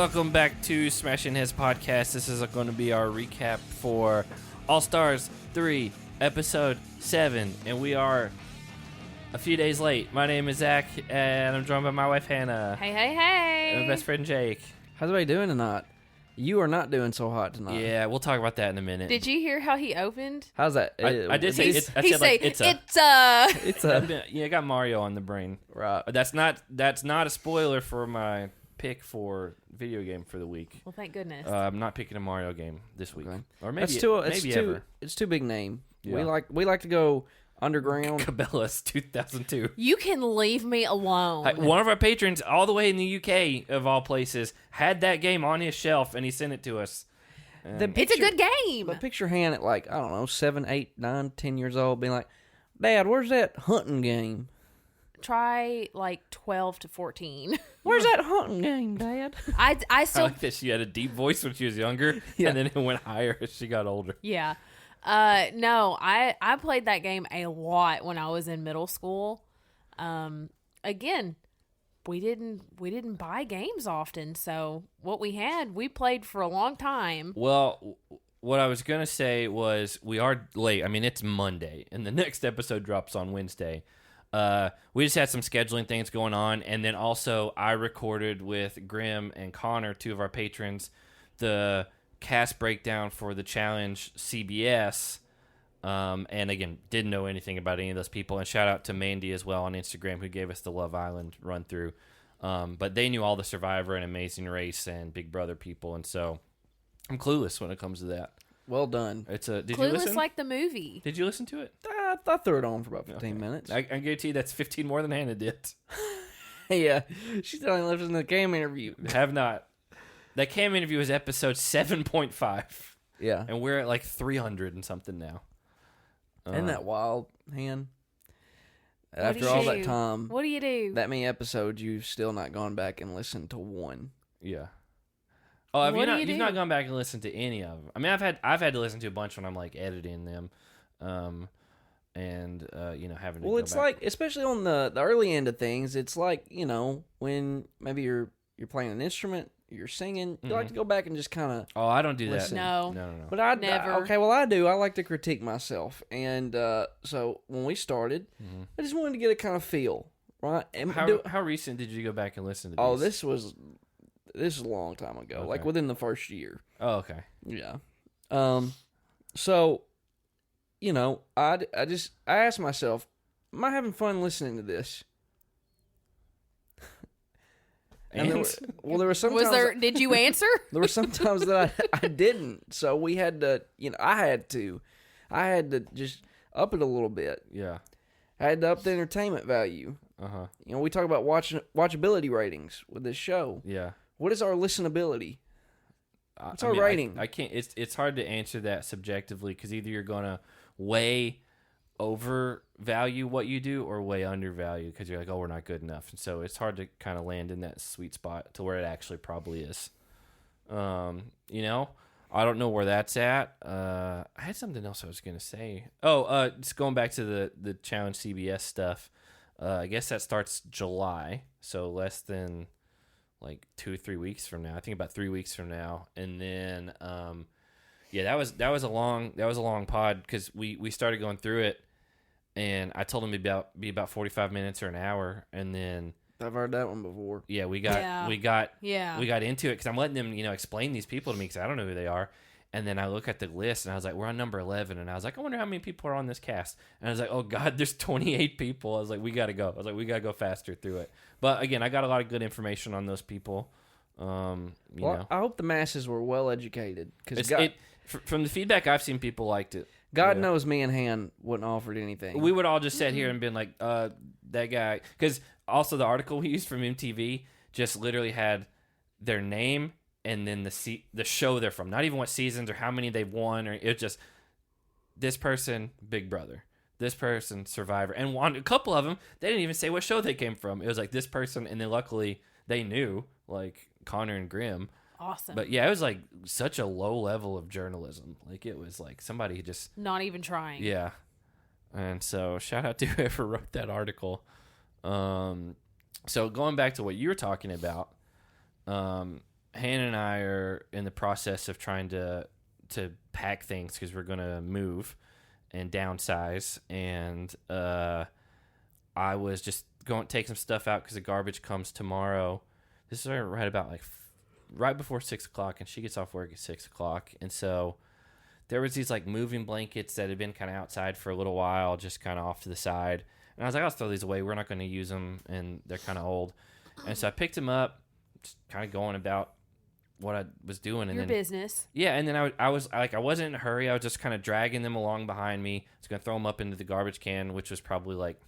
welcome back to Smashing His Podcast. This is going to be our recap for All Stars 3, Episode 7, and we are a few days late. My name is Zach, and I'm joined by my wife, Hannah. Hey, hey, hey. And my best friend, Jake. How's everybody doing tonight? You are not doing so hot tonight. Yeah, we'll talk about that in a minute. Did you hear how he opened? How's that? I did say it's. I He said like say, it's a. Yeah, I got Mario on the brain. Right. But that's not a spoiler for my pick for video game for the week. Well, thank goodness. I'm not picking a Mario game this week, Okay. or maybe It's ever. It's too big name. Yeah. We like to go underground. Cabela's 2002. You can leave me alone. One of our patrons, all the way in the UK of all places, had that game on his shelf, and he sent it to us. It's a good game. But picture Han at like, I don't know, 7, 8, 9, 10 years old being like, Dad, where's that hunting game? Try like 12 to 14. Where's that hunting game, Dad? I I still, like that she had a deep voice when she was younger, Yeah. and then it went higher as she got older. yeah. No, I played that game a lot when I was in middle school. Again, we didn't buy games often, so what we had, we played for a long time. Well, what I was going to say was we are late. I mean, it's Monday, and the next episode drops on Wednesday. We just had some scheduling things going on, and then also I recorded with Grimm and Connor, two of our patrons, the cast breakdown for the challenge CBS. And again, didn't know anything about any of those people. And shout out to Mandy as well on Instagram, who gave us the Love Island run through. But they knew all the Survivor and Amazing Race and Big Brother people, and so I'm clueless when it comes to that. Well done. Did you Clueless listen? like the movie. Did you listen to it? I threw it on for about 15 minutes. I guarantee you that's 15 more than Hannah did. Yeah. She's only listened to the cam interview. Have not. That cam interview was episode 7.5, Yeah. and we're at like 300 and something now. Isn't that wild, Han? What After do all you that do? time, What do you do? that many episodes, you've still not gone back and listened to one. Yeah. Oh, have What you do not? you You've do? not gone back and listened to any of them. I mean, I've had to listen to a bunch when I'm like editing them, and having to. Well, go it's back. like, especially on the early end of things, it's like, when maybe you're playing an instrument, you're singing, you like to go back and just kind of. Oh, I don't do that. Listen. No. No. But I Never. okay, well I do. I like to critique myself, and so when we started, I just wanted to get a kind of feel, right? And How recent did you go back and listen to these? oh, this was a long time ago, Okay. like within the first year. Oh, okay. Yeah. So, I asked myself, am I having fun listening to this? And There were some times Did you answer? there were some times that I didn't. So we had to, I had to just up it a little bit. yeah. I had to up the entertainment value. Uh-huh. We talk about watchability ratings with this show. Yeah. What is our listenability? What's our mean, rating? I can't. It's hard to answer that subjectively because either you're gonna way overvalue what you do or way undervalue because you're like, oh, we're not good enough, and so it's hard to kind of land in that sweet spot to where it actually probably is. I don't know where that's at. I had something else I was gonna say. Oh, just going back to the challenge CBS stuff. I guess that starts July, so less than like 2 or 3 weeks from now. I think about 3 weeks from now, and then that was a long pod because we started going through it, and I told him it'd be about 45 minutes or an hour, and then I've heard that one before. yeah we got into it because I'm letting them explain these people to me because I don't know who they are. And then I look at the list, and I was like, we're on number 11. And I was like, I wonder how many people are on this cast. And I was like, oh, God, there's 28 people. I was like, we got to go. I was like, we got to go faster through it. But, again, I got a lot of good information on those people. I hope the masses were well educated. Because from the feedback I've seen, people liked it. God knows me and Han wouldn't offered anything. We would all just sit here and been like, that guy. Because also the article we used from MTV just literally had their name and then the show they're from, not even what seasons or how many they've won, or it's just this person, Big Brother, this person, Survivor, and a couple of them they didn't even say what show they came from. It was like this person, and then luckily they knew, like Connor and Grimm. Awesome. But yeah, it was like such a low level of journalism. Like it was like somebody just not even trying. Yeah, and so shout out to whoever wrote that article. So going back to what you were talking about. Hannah and I are in the process of trying to pack things because we're gonna move and downsize, and I was just going to take some stuff out because the garbage comes tomorrow. This is right about right before 6 o'clock, and she gets off work at 6 o'clock, and so there was these like moving blankets that had been kind of outside for a little while, just kind of off to the side, and I was like, I'll throw these away. We're not going to use them, and they're kind of old, and so I picked them up, just kind of going about what I was doing, and Your business. Yeah, and then I was like, I wasn't in a hurry. I was just kind of dragging them along behind me. I was going to throw them up into the garbage can, which was probably like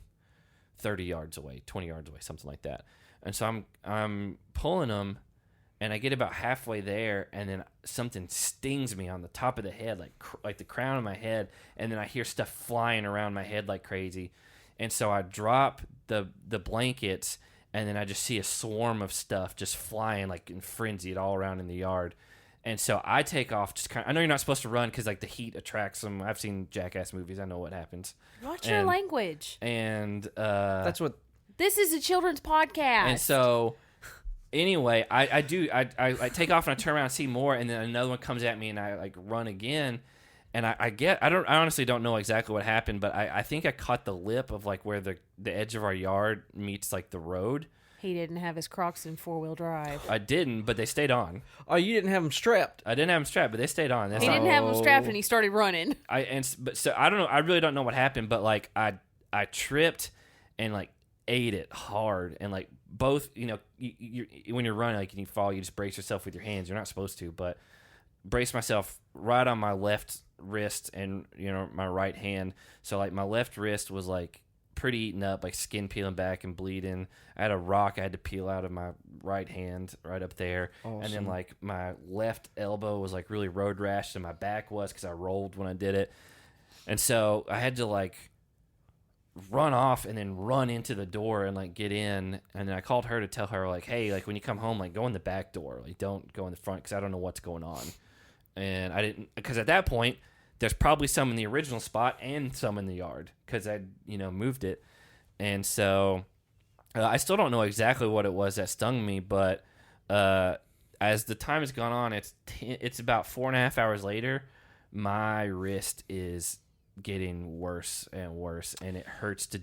30 yards away, 20 yards away, something like that. And so I'm pulling them, and I get about halfway there, and then something stings me on the top of the head, like the crown of my head, and then I hear stuff flying around my head like crazy. And so I drop the blankets, and then I just see a swarm of stuff just flying like in frenzied all around in the yard. And so I take off, just kind of, I know you're not supposed to run because like the heat attracts them. I've seen Jackass movies. I know what happens. Watch your language. And that's what. This is a children's podcast. And so anyway, I take off and I turn around and see more, and then another one comes at me, and I like run again. And I honestly don't know exactly what happened, but I think I caught the lip of like where the edge of our yard meets like the road. He didn't have his Crocs in 4-wheel drive. I didn't, but they stayed on. Oh, you didn't have them strapped? I didn't have them strapped, but they stayed on. He didn't have them strapped, and he started running. So I don't know. I really don't know what happened, but like I tripped and like ate it hard, and like both, you when you're running, like and you fall, you just brace yourself with your hands. You're not supposed to, but brace myself right on my left wrist and my right hand. So like my left wrist was like pretty eaten up, like skin peeling back and bleeding. I had a rock I had to peel out of my right hand right up there. Awesome. And then like my left elbow was like really road rash, and my back was because I rolled when I did it. And so I had to like run off and then run into the door and like get in. And then I called her to tell her like, hey, like when you come home, like go in the back door, like don't go in the front because I don't know what's going on. And I didn't, because at that point there's probably some in the original spot and some in the yard because I moved it. And so I still don't know exactly what it was that stung me, but as the time has gone on, it's about 4.5 hours later, my wrist is getting worse and worse, and it hurts to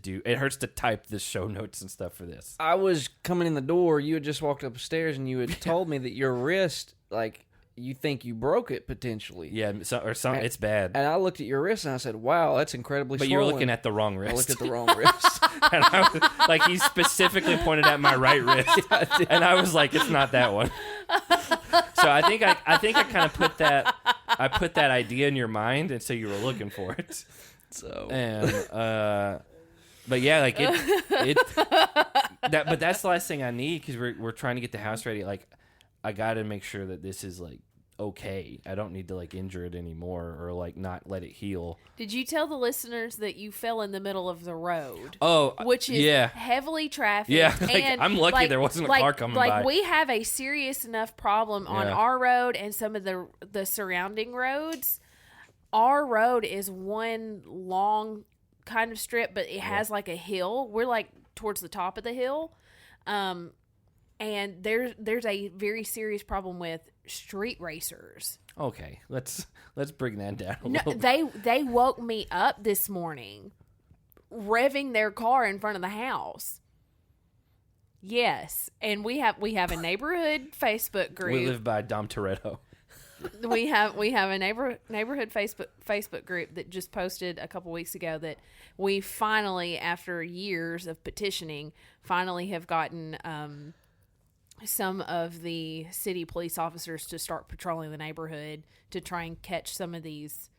type the show notes and stuff for this. I was coming in the door, you had just walked upstairs, and you had told me that your wrist, like, you think you broke it potentially. Yeah, it's bad. And I looked at your wrist and I said, wow, that's incredibly But swollen. you were looking at the wrong wrist. I looked at the wrong wrist. And I was, like, he specifically pointed at my right wrist. Yeah, and I was like, it's not that one. So I think I kind of put that idea in your mind, and so you were looking for it. So and but yeah, like but that's the last thing I need because we're trying to get the house ready. Like I got to make sure that this is like okay. I don't need to like injure it anymore or like not let it heal. Did you tell the listeners that you fell in the middle of the road? Oh, which is heavily trafficked. Yeah, like, and I'm lucky there wasn't a car coming by. Like we have a serious enough problem on our road and some of the surrounding roads. Our road is one long kind of strip, but it has like a hill. We're like towards the top of the hill. And there's a very serious problem with street racers. Okay, let's bring that down a No, little bit. They woke me up this morning, revving their car in front of the house. Yes, and we have a neighborhood Facebook group. We live by Dom Toretto. We have a neighborhood Facebook group that just posted a couple weeks ago that we finally, after years of petitioning, finally have gotten some of the city police officers to start patrolling the neighborhood to try and catch some of these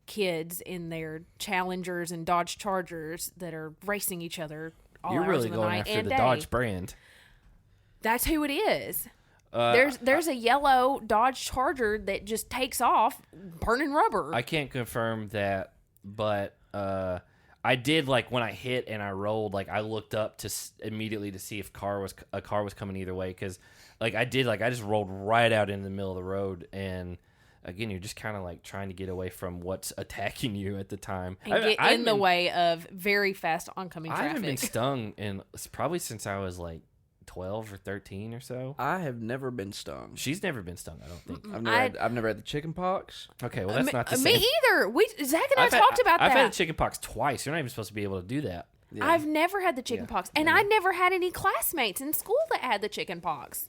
kids in their Challengers and Dodge Chargers that are racing each other all You're hours really of the going night after and the day. Dodge brand. That's who it is. There's a yellow Dodge Charger that just takes off burning rubber. I can't confirm that, but I did, like, when I hit and I rolled, like, I looked up immediately to see if a car was coming either way, because, like, I just rolled right out in the middle of the road, and again, you're just kind of, like, trying to get away from what's attacking you at the time. And get in the way of very fast oncoming traffic. I haven't been stung probably since I was, like, 12 or 13 or so. I have never been stung. She's never been stung, I don't think. I've never had the chicken pox. Okay, well, that's not the same. Me either. Zach and I talked about that. I've had the chicken pox twice. You're not even supposed to be able to do that. Yeah. I've never had the chicken pox. And I never had any classmates in school that had the chicken pox.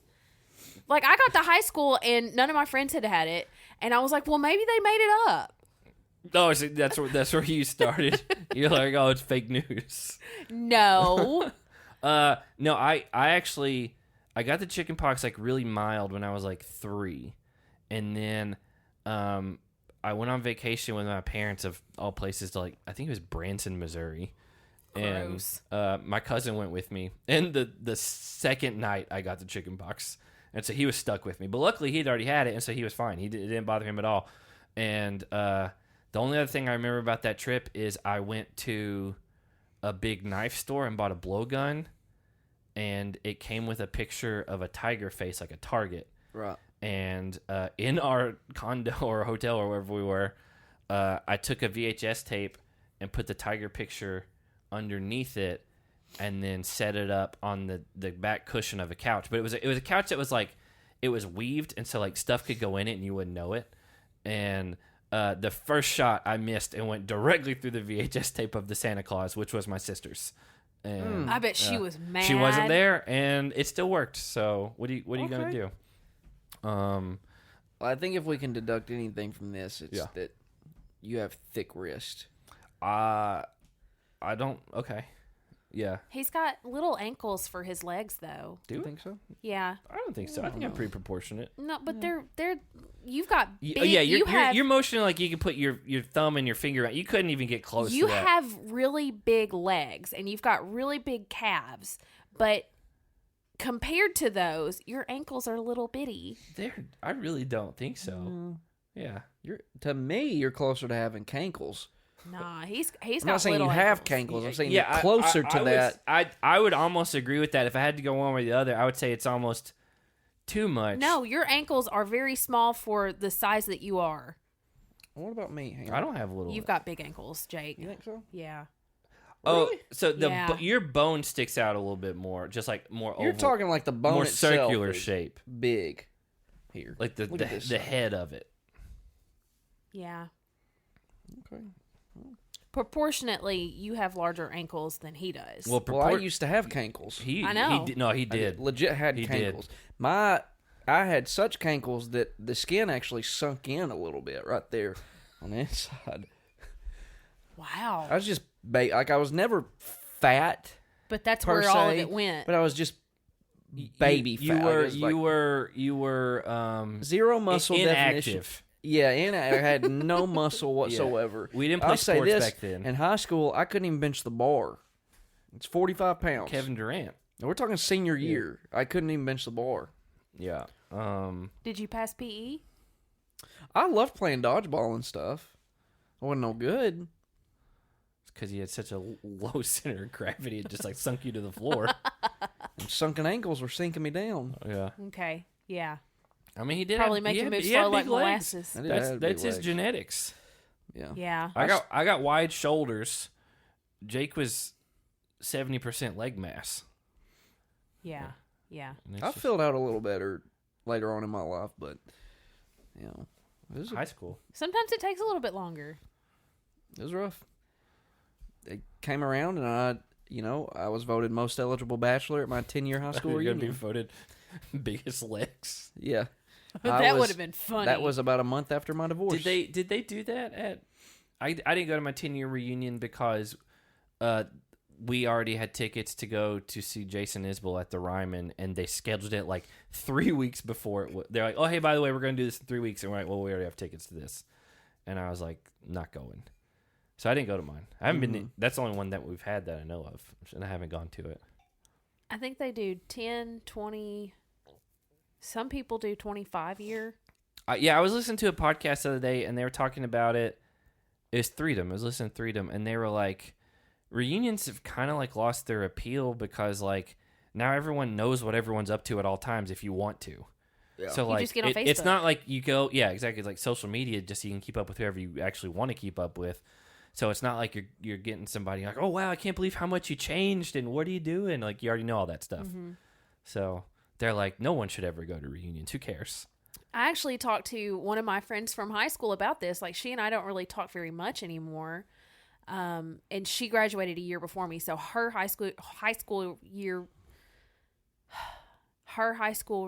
Like, I got to high school, and none of my friends had it. And I was like, well, maybe they made it up. Oh, so that's where you started. You're like, oh, it's fake news. No. No, I actually got the chicken pox like really mild when I was like 3, and then I went on vacation with my parents of all places to, like, I think it was Branson, Missouri. Gross. And my cousin went with me, and the second night I got the chicken pox, and so he was stuck with me. But luckily he'd already had it, and so he was fine. It didn't bother him at all. And the only other thing I remember about that trip is I went to a big knife store and bought a blowgun, and it came with a picture of a tiger face, like a target. Right. And in our condo or hotel or wherever we were, I took a VHS tape and put the tiger picture underneath it, and then set it up on the back cushion of a couch. But it was a couch that was like, it was weaved, and so like stuff could go in it and you wouldn't know it. And the first shot I missed and went directly through the VHS tape of the Santa Claus, which was my sister's. And I bet she was mad. she wasn't there, and it still worked. So what are you gonna do? Well, I think if we can deduct anything from this, it's that you have thick wrist. I don't. Okay. Yeah. He's got little ankles for his legs, though. Do you think so? Yeah. I don't think so. I think I'm pretty proportionate. No, but they're you've got big, yeah, you're motioning like you can put your thumb and your finger out. You couldn't even get close to that. You have really big legs, and you've got really big calves, but compared to those, your ankles are little bitty. I really don't think so. Yeah. To me, you're closer to having cankles. Nah, he's I'm got not saying you little have ankles. cankles. I'm saying you're closer to that. I would almost agree with that. If I had to go one way or the other, I would say it's almost too much. No, your ankles are very small for the size that you are. What about me? I don't have little. You've got big ankles, Jake. You think so? Yeah. Oh, Really? so Yeah. your bone sticks out a little bit more, just like more oval. You're talking like the bone more itself circular is shape, big. Here, like Look at this the side. head of it. Yeah. Okay. Proportionately, you have larger ankles than he does. Well, Well, I used to have cankles. I know. He did. Legit had He cankles. did. I had such cankles that the skin actually sunk in a little bit right there on the inside. Wow. I was just I was never fat, But that's per where all of se, it went. but I was just baby fat. You were zero muscle definition. inactive. Yeah, and I had no muscle whatsoever. We didn't play I'll say sports this, back then. In high school, I couldn't even bench the bar. It's 45 pounds. Kevin Durant. And we're talking senior year. I couldn't even bench the bar. Yeah. Did you pass PE? I loved playing dodgeball and stuff. I wasn't no good. It's because you had such a low center of gravity, it just like sunk you to the floor. And sunken ankles were sinking me down. Yeah. Okay. Yeah. I mean, he did Probably have, make he you had, move he had slow like big legs. molasses. I did have big That's his legs. genetics. Yeah. Yeah. I got wide shoulders. Jake was 70% leg mass. Yeah. Yeah. And it's I just filled out a little better later on in my life, but it was, high school. Sometimes it takes a little bit longer. it was rough. It came around, and I was voted most eligible bachelor at my 10-year high school You're gonna be reunion. voted biggest legs. Yeah. That would have been funny. That was about a month after my divorce. Did they do that at? I didn't go to my 10-year reunion because we already had tickets to go to see Jason Isbell at the Ryman, and they scheduled it like 3 weeks before it. They're like, "Oh, hey, by the way, we're going to do this in 3 weeks," and we're like, "Well, we already have tickets to this," and I was like, "Not going." So I didn't go to mine. I haven't been. That's the only one that we've had that I know of, and I haven't gone to it. I think they do 10, 20. Some people do 25-year. Yeah, I was listening to a podcast the other day, and they were talking about it. It's Freedom. I was listening to Freedom, and they were like, reunions have kind of like lost their appeal because like now everyone knows what everyone's up to at all times if you want to. Yeah. So You like just get on it's Facebook. not like you go, yeah, exactly. It's like social media, just so you can keep up with whoever you actually want to keep up with. So it's not like you're getting somebody like, oh wow, I can't believe how much you changed and what are you doing? Like you already know all that stuff. So they're like, no one should ever go to reunions. Who cares? I actually talked to one of my friends from high school about this. Like, she and I don't really talk very much anymore. And she graduated a year before me. So her high school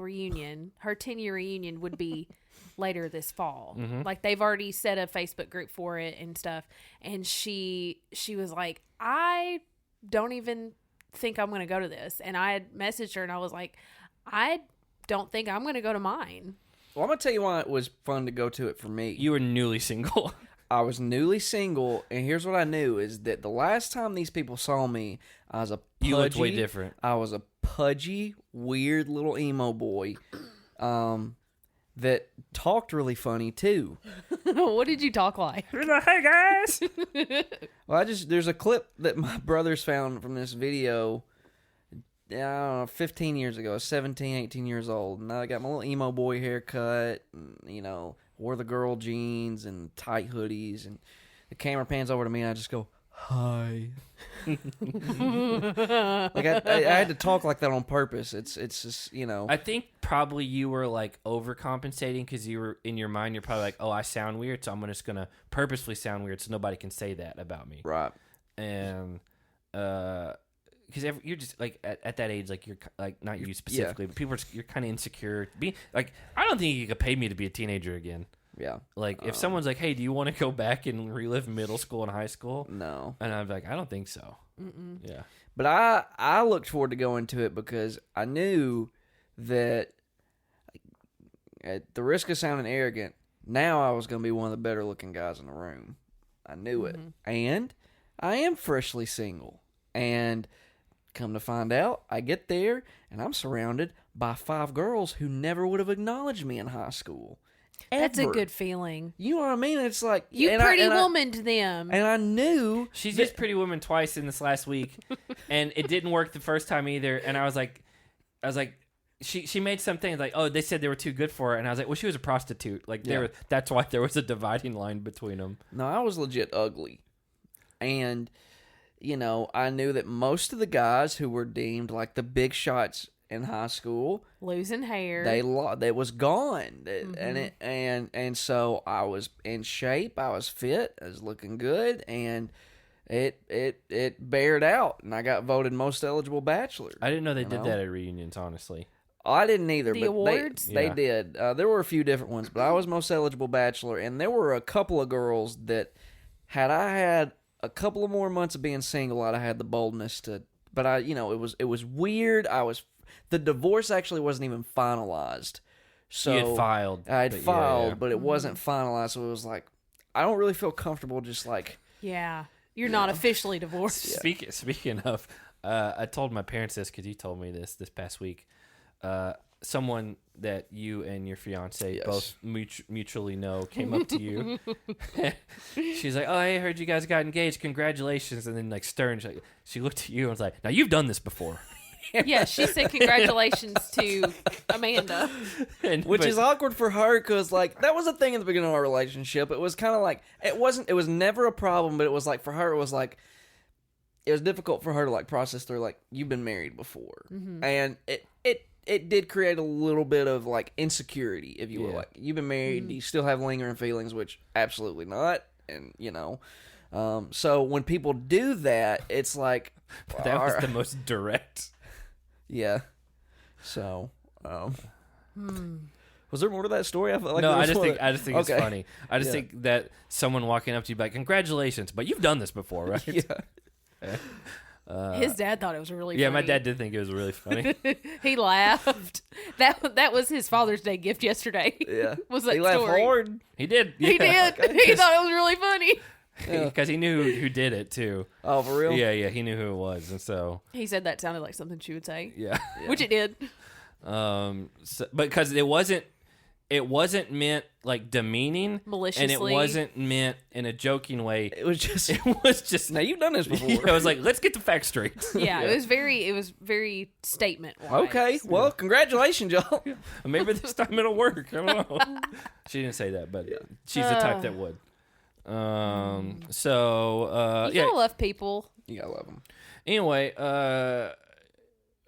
reunion, her 10-year reunion would be later this fall. Mm-hmm. Like, they've already set a Facebook group for it and stuff. And she was like, I don't even think I'm going to go to this. And I had messaged her and I was like, I don't think I'm going to go to mine. Well, I'm going to tell you why it was fun to go to it for me. You were newly single. I was newly single, and here's what I knew is that the last time these people saw me, I was a pudgy, You looked way different. I was a pudgy, weird little emo boy that talked really funny, too. What did you talk like? Hey, guys! Well, there's a clip that my brothers found from this video, I don't know, 15 years ago. I was 17, 18 years old, and I got my little emo boy haircut, and, wore the girl jeans and tight hoodies, and the camera pans over to me, and I just go, hi. Like, I had to talk like that on purpose. It's just, I think probably you were like overcompensating because you were in your mind. You're probably like, oh, I sound weird, so I'm just gonna purposely sound weird so nobody can say that about me. Right. And because you're just like at that age, like you're like not you specifically, but people you're kind of insecure. Like, I don't think you could pay me to be a teenager again. Yeah. Like, if someone's like, hey, do you want to go back and relive middle school and high school? No. And I'm like, I don't think so. Mm-mm. Yeah. But I looked forward to going to it because I knew that, at the risk of sounding arrogant, now I was going to be one of the better looking guys in the room. I knew it. And I am freshly single. And come to find out, I get there and I'm surrounded by 5 girls who never would have acknowledged me in high school. That's a Ever. good feeling. You know what I mean? It's like You pretty womaned them. And I knew she's used Pretty Woman twice in this last week, and it didn't work the first time either. And I was like, she made some things like, oh, they said they were too good for her, and I was like, well, she was a prostitute. Like, that's why there was a dividing line between them. No, I was legit ugly, and I knew that most of the guys who were deemed like the big shots in high school, losing hair, they was gone, and so I was in shape, I was fit, I was looking good, and it bared out, and I got voted most eligible bachelor. I didn't know they did that at reunions, honestly. I didn't either. The but awards? They did. There were a few different ones, but I was most eligible bachelor, and there were a couple of girls that, had I had a couple of more months of being single, I'd have had the boldness to. But it was weird. The divorce actually wasn't even finalized. So you had filed. I had filed, but it wasn't finalized. So it was like, I don't really feel comfortable just like. Yeah. You're not officially divorced. Speaking of, I told my parents this because you told me this past week. Someone that you and your fiance both mutually know came up to you. She's like, oh, hey, I heard you guys got engaged. Congratulations. And then, like, stern, she looked at you and was like, now, you've done this before. Yeah, she said congratulations to Amanda. Which is awkward for her because, like, that was a thing in the beginning of our relationship. It was kind of like, it was never a problem, but it was like, for her, it was like, it was difficult for her to, like, process through, like, you've been married before. Mm-hmm. And it did create a little bit of, like, insecurity, if you will. Like, you've been married, do you still have lingering feelings? Which, absolutely not. And, so when people do that, it's like... That was the most direct... Yeah. So, was there more to that story? I felt like no, I just think it's funny. I just Yeah. think that someone walking up to you like, congratulations, but you've done this before, right? Yeah. His dad thought it was really funny. Yeah, my dad did think it was really funny. He laughed. That was his Father's Day gift yesterday. Yeah. Was that he laughed story. hard. He did. He did. He thought it was really funny. Because he knew who did it, too. Oh, for real? Yeah, he knew who it was, and so... He said that sounded like something she would say. Yeah. Which it did. Because it wasn't meant, like, demeaning. Maliciously. And it wasn't meant in a joking way. It was just... Now, you've done this before. Yeah, I was like, let's get the facts straight. Yeah, it was very statement-wise. Okay, well, congratulations, y'all. Maybe this time it'll work. I don't know. She didn't say that, but she's the type that would. You gotta love people. You gotta love them. Anyway,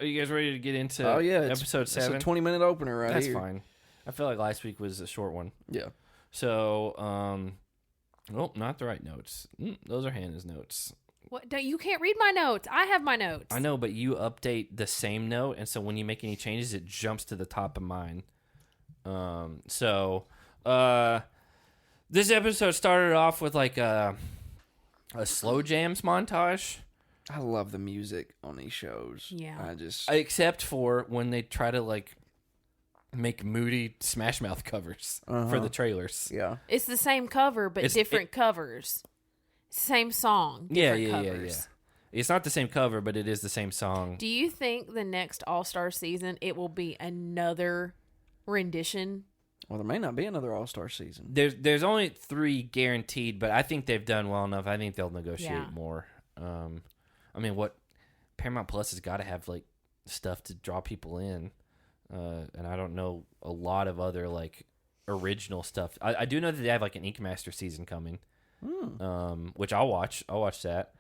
Are you guys ready to get into episode 7? It's a 20-minute opener right That's here. That's fine. I feel like last week was a short one. Yeah. So, oh, not the right notes. Those are Hannah's notes. What? You can't read my notes. I have my notes. I know, but you update the same note, and so when you make any changes, it jumps to the top of mine. This episode started off with like a slow jams montage. I love the music on these shows. Yeah. Except for when they try to like make moody Smash Mouth covers for the trailers. Yeah. It's the same cover, but different covers. Same song. Yeah. Covers. It's not the same cover, but it is the same song. Do you think the next All-Star season it will be another rendition? Well, there may not be another All-Star season. There's only 3 guaranteed, but I think they've done well enough. I think they'll negotiate more. I mean, what Paramount Plus has got to have like stuff to draw people in, and I don't know a lot of other like original stuff. I do know that they have like an Ink Master season coming, which I'll watch. I'll watch that.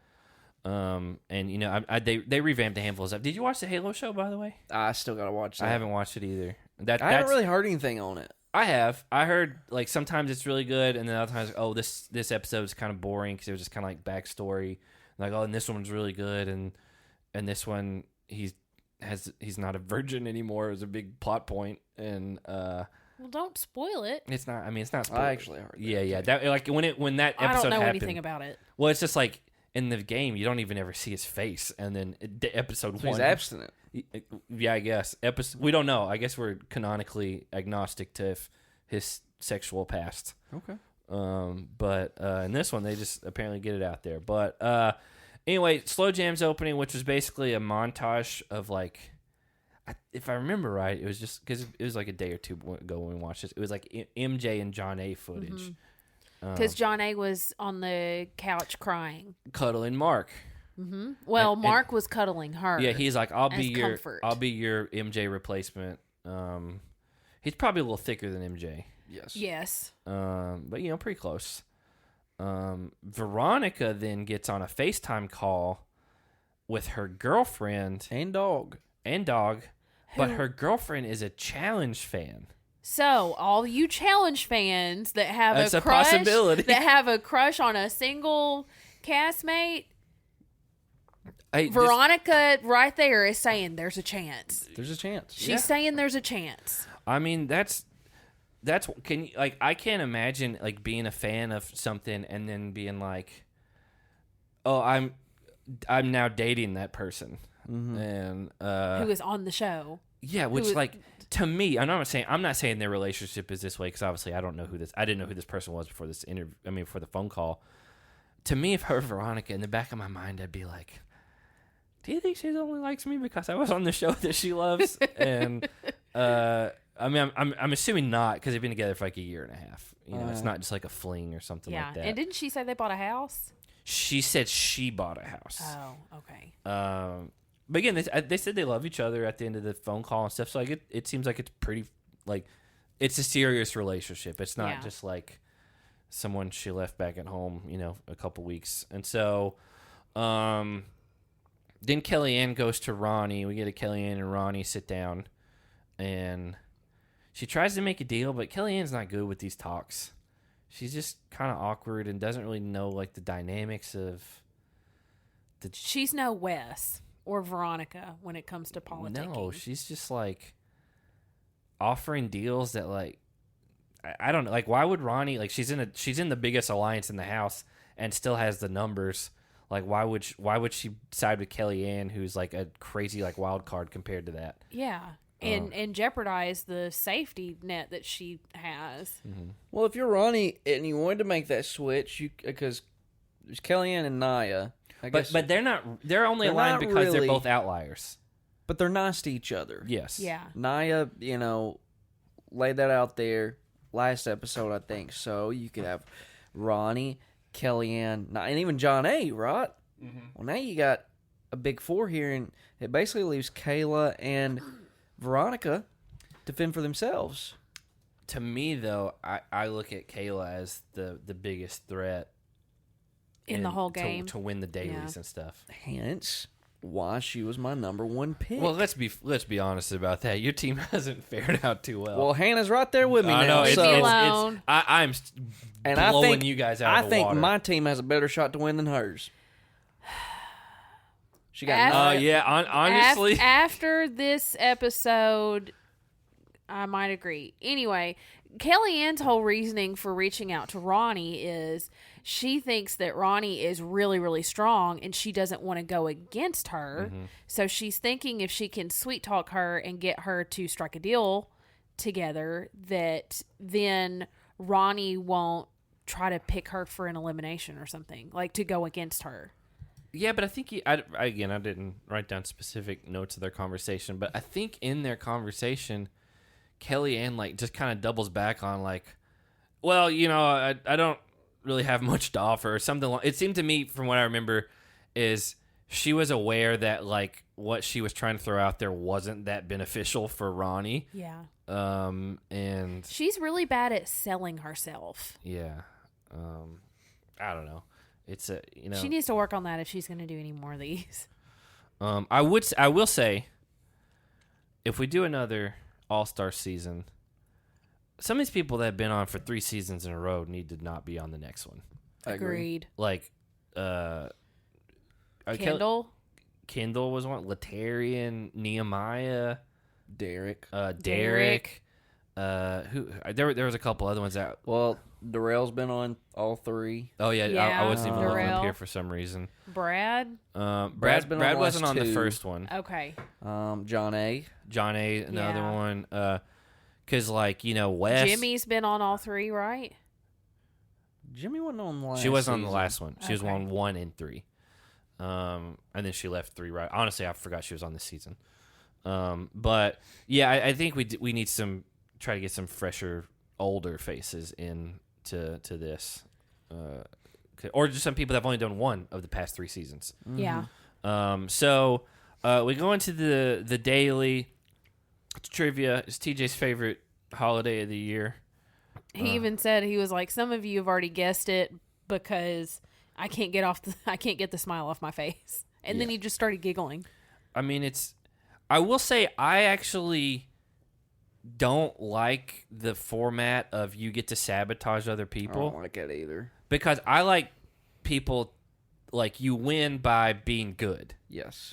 And you know, they revamped a handful of stuff. Did you watch the Halo show, by the way? I still gotta watch that. I haven't watched it either. I haven't really heard anything on it. I have. I heard like sometimes it's really good, and then other times, oh, this episode is kind of boring because it was just kind of like backstory. Like, oh, and this one's really good, and this one he's not a virgin anymore. It was a big plot point, and well, don't spoil it. it's not. I mean, it's not. Spoiled. I actually heard that. Yeah. That like when that episode I don't know happened, anything about it. Well, it's just like in the game, you don't even ever see his face, and then episode 1, he's abstinent. Yeah, I guess. We don't know. I guess we're canonically agnostic to his sexual past. Okay. But in this one, they just apparently get it out there. But anyway, Slow Jam's opening, which was basically a montage of like, if I remember right, it was just because it was like a day or two ago when we watched this. It was like MJ and John A footage. Because John A was on the couch crying. Cuddling Mark. Mm-hmm. Well, Mark was cuddling her. Yeah, he's like, I'll be your MJ replacement. He's probably a little thicker than MJ. Yes. But you know, pretty close. Veronica then gets on a FaceTime call with her girlfriend and dog, but her girlfriend is a Challenge fan. So, all you Challenge fans that have That's a crush, possibility. that have a crush on a single castmate, Veronica right there is saying there's a chance. There's a chance. She's saying there's a chance. I mean, that's can you like I can't imagine like being a fan of something and then being like, oh, I'm now dating that person, and who is on the show. Yeah, which like to me, I'm not saying their relationship is this way because obviously I didn't know who this person was before this interview. I mean, before the phone call. To me, if I were Veronica, in the back of my mind, I'd be like, do you think she only likes me because I was on the show that she loves? And I mean, I'm assuming not because they've been together for like a year and a half. You know, it's not just like a fling or something like that. And didn't she say they bought a house? She said she bought a house. Oh, okay. But again, they said they love each other at the end of the phone call and stuff. So like it seems like it's pretty like it's a serious relationship. It's not just like someone she left back at home, you know, a couple weeks. And so then Kellyanne goes to Ronnie. We get a Kellyanne and Ronnie sit down, and she tries to make a deal, but Kellyanne's not good with these talks. She's just kind of awkward and doesn't really know like the dynamics of the. She's no Wes or Veronica when it comes to politics. No, she's just like offering deals that like I don't know. Like, why would Ronnie like she's in the biggest alliance in the house and still has the numbers. Like, why would she side with Kellyanne, who's like a crazy like wild card compared to that? Yeah. And jeopardize the safety net that she has. Mm-hmm. Well, if you're Ronnie and you wanted to make that switch, because there's Kellyanne and Naya. But they're not. They're only aligned because they're both outliers. But they're nice to each other. Yes. Yeah. Naya, laid that out there last episode, I think. So you could have Ronnie, Kellyanne, and even John A. Right? Mm-hmm. Well, now you got a big four here, and it basically leaves Kayla and Veronica to fend for themselves. To me, though, I look at Kayla as the biggest threat in the whole game to win the dailies and stuff. Hence, why she was my number one pick. Well, let's be honest about that. Your team hasn't fared out too well. Well, Hannah's right there with me I now. know. So, I'm blowing you guys out of the water. I think my team has a better shot to win than hers. She got honestly. After this episode, I might agree. Anyway, Kellyanne's whole reasoning for reaching out to Ronnie is she thinks that Ronnie is really, really strong and she doesn't want to go against her. Mm-hmm. So she's thinking if she can sweet talk her and get her to strike a deal together, that then Ronnie won't try to pick her for an elimination or something, like to go against her. Yeah, but I think I didn't write down specific notes of their conversation, but I think in their conversation, Kellyanne like just kind of doubles back on like, well, I don't really have much to offer or something. It seemed to me, from what I remember, is she was aware that like what she was trying to throw out there wasn't that beneficial for Ronnie. Yeah. And she's really bad at selling herself. Yeah. I don't know. It's she needs to work on that if she's going to do any more of these. I will say, if we do another All-Star season, some of these people that have been on for 3 seasons in a row need to not be on the next one. Agreed. Like, Kendall was one. Latarian, Nehemiah, Derek. Derek. Who? There was a couple other ones that. Well, Darrell's been on all 3. Oh yeah. I wasn't even looking Darrell. up here for some reason. Brad. Brad wasn't on the first one. Okay. John A. Another one. Because Wes. Jimmy's been on all 3, right? Jimmy wasn't on the last. She wasn't on season. the last one. She was on 1 and 3. And then she left 3. Right. Honestly, I forgot she was on this season. But yeah, I think we need try to get some fresher, older faces into this, or just some people that have only done 1 of the past 3 seasons. Yeah. So we go into the daily trivia. It's TJ's favorite holiday of the year. He even said, he was like, some of you have already guessed it because I can't get the smile off my face. And then he just started giggling. I mean, I will say I actually don't like the format of you get to sabotage other people. I don't like it either. Because I like people, like, you win by being good. Yes.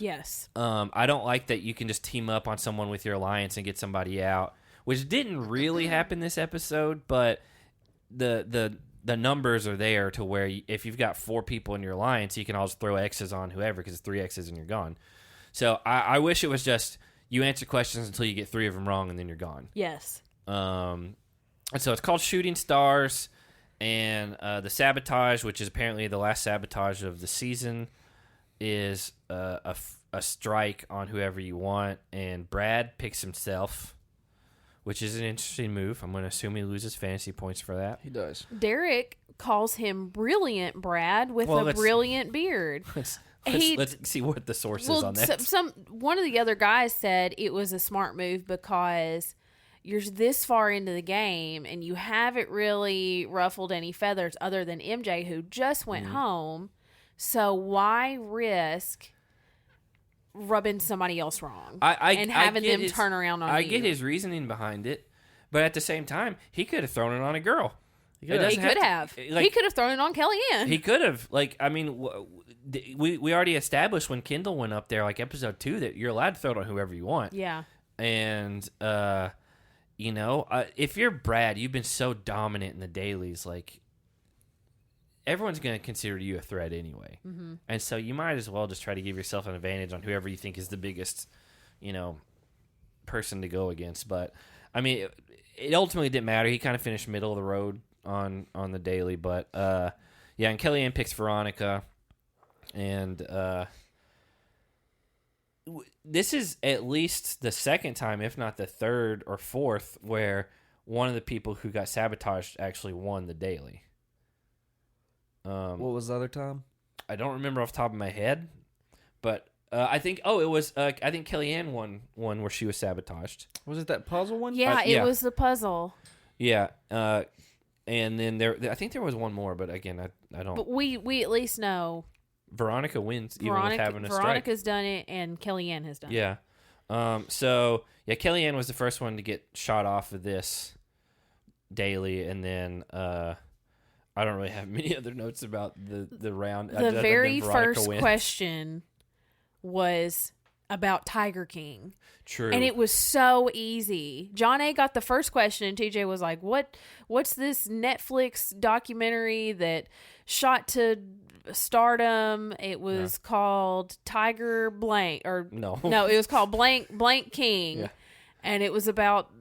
I don't like that you can just team up on someone with your alliance and get somebody out, which didn't really happen this episode, but the numbers are there to where if you've got 4 people in your alliance, you can all just throw X's on whoever because it's 3 X's and you're gone. So I wish it was just you answer questions until you get 3 of them wrong and then you're gone. Yes. And so it's called Shooting Stars, and the sabotage, which is apparently the last sabotage of the season, is a strike on whoever you want, and Brad picks himself, which is an interesting move. I'm going to assume he loses fantasy points for that. He does. Derek calls him Brilliant Brad with a brilliant beard. Let's see what the source is on that. One of the other guys said it was a smart move because you're this far into the game and you haven't really ruffled any feathers other than MJ, who just went home. So why risk rubbing somebody else wrong and having them turn around on you? I get his reasoning behind it, but at the same time, he could have thrown it on a girl. He could have thrown it on Kellyanne. He could have. I mean, we already established when Kendall went up there, like episode 2, that you're allowed to throw it on whoever you want. Yeah. And, if you're Brad, you've been so dominant in the dailies, like, everyone's going to consider you a threat anyway. Mm-hmm. And so you might as well just try to give yourself an advantage on whoever you think is the biggest, person to go against. But, I mean, it ultimately didn't matter. He kind of finished middle of the road on the daily. But, and Kellyanne picks Veronica. And this is at least the second time, if not the third or fourth, where one of the people who got sabotaged actually won the daily. What was the other time? I don't remember off the top of my head, but I think it was I think Kellyanne won one where she was sabotaged. Was it that puzzle one? Yeah, it was the puzzle. Yeah, and then I think there was one more, but again, I don't. But we at least know Veronica wins even with having a strike. Veronica's done it, and Kellyanne has done it. Yeah. Kellyanne was the first one to get shot off of this daily, and then I don't really have many other notes about the round. The very first question was about Tiger King. True. And it was so easy. John A. got the first question, and TJ was like, what's this Netflix documentary that shot to stardom? It was called Tiger Blank, or no, it was called Blank King. Yeah. And it was about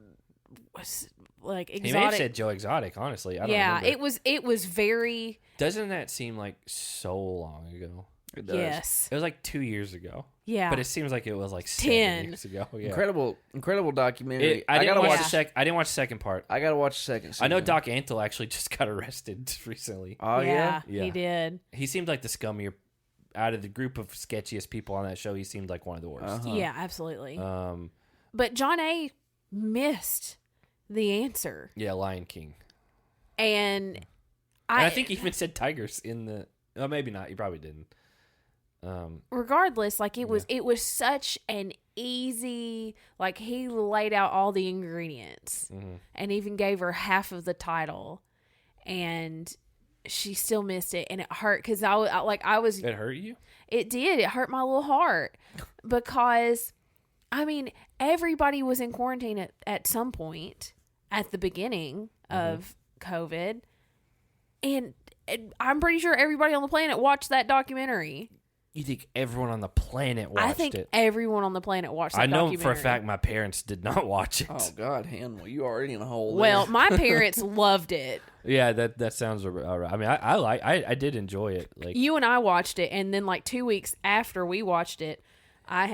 like exotic. He may have said Joe Exotic, honestly. I don't remember. It was very. Doesn't that seem like so long ago? It does. Yes. It was like 2 years ago. Yeah. But it seems like it was like 10 years ago. Yeah. Incredible documentary. I didn't watch the second part. I gotta watch the second season. I know Doc Antle actually just got arrested recently. Oh yeah? He did. He seemed like the scummier out of the group of sketchiest people on that show. He seemed like one of the worst. Uh-huh. Yeah, absolutely. But John A. missed the answer. Yeah, Lion King. And I think he even said tigers in the. Oh, maybe not. He probably didn't. Regardless, like it was such an easy, like he laid out all the ingredients and even gave her half of the title, and she still missed it, and it hurt because I was. It hurt you? It did. It hurt my little heart because, I mean, everybody was in quarantine at some point at the beginning of COVID, and I'm pretty sure everybody on the planet watched that documentary. You think everyone on the planet watched it? I think everyone on the planet watched that documentary. I know for a fact my parents did not watch it. Oh, God, Hannah, you already in a hole there. Well, my parents loved it. Yeah, that sounds all right. I mean, I did enjoy it. Like you and I watched it, and then like 2 weeks after we watched it, I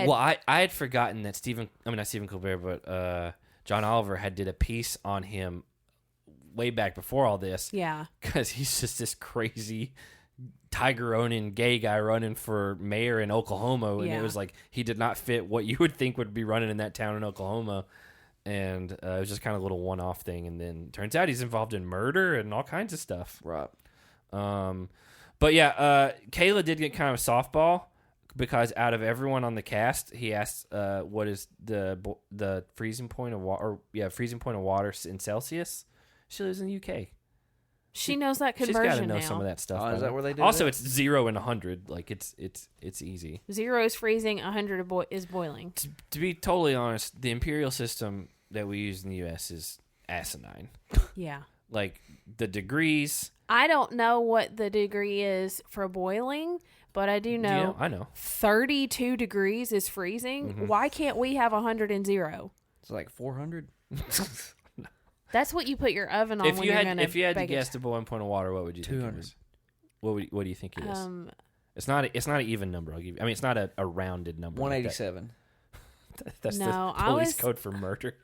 had forgotten that not Stephen Colbert, but John Oliver did a piece on him way back before all this. Yeah. Because he's just this crazy tiger-owning gay guy running for mayor in Oklahoma, and it was like he did not fit what you would think would be running in that town in Oklahoma, and it was just kind of a little one-off thing, and then turns out he's involved in murder and all kinds of stuff. Right. But yeah, Kayla did get kind of a softball because out of everyone on the cast, he asked what is the freezing point of water, freezing point of water in Celsius. She lives in the UK. She knows that conversion now. She's got to know some of that stuff. Is that where they do Also, that? it's 0 and 100. Like, it's easy. 0 is freezing, 100 is boiling. To be totally honest, the imperial system that we use in the U.S. is asinine. Yeah. Like, the degrees. I don't know what the degree is for boiling, but I do know. I know. 32 degrees is freezing. Mm-hmm. Why can't we have 100 and 0? It's like 400. That's what you put your oven on if when you you're going to If you had to guess the boiling point of water, what would you think 200. it is? What do you think it is? It's not an even number. I'll give you. I mean, it's not a rounded number. 187. That's the police code for murder.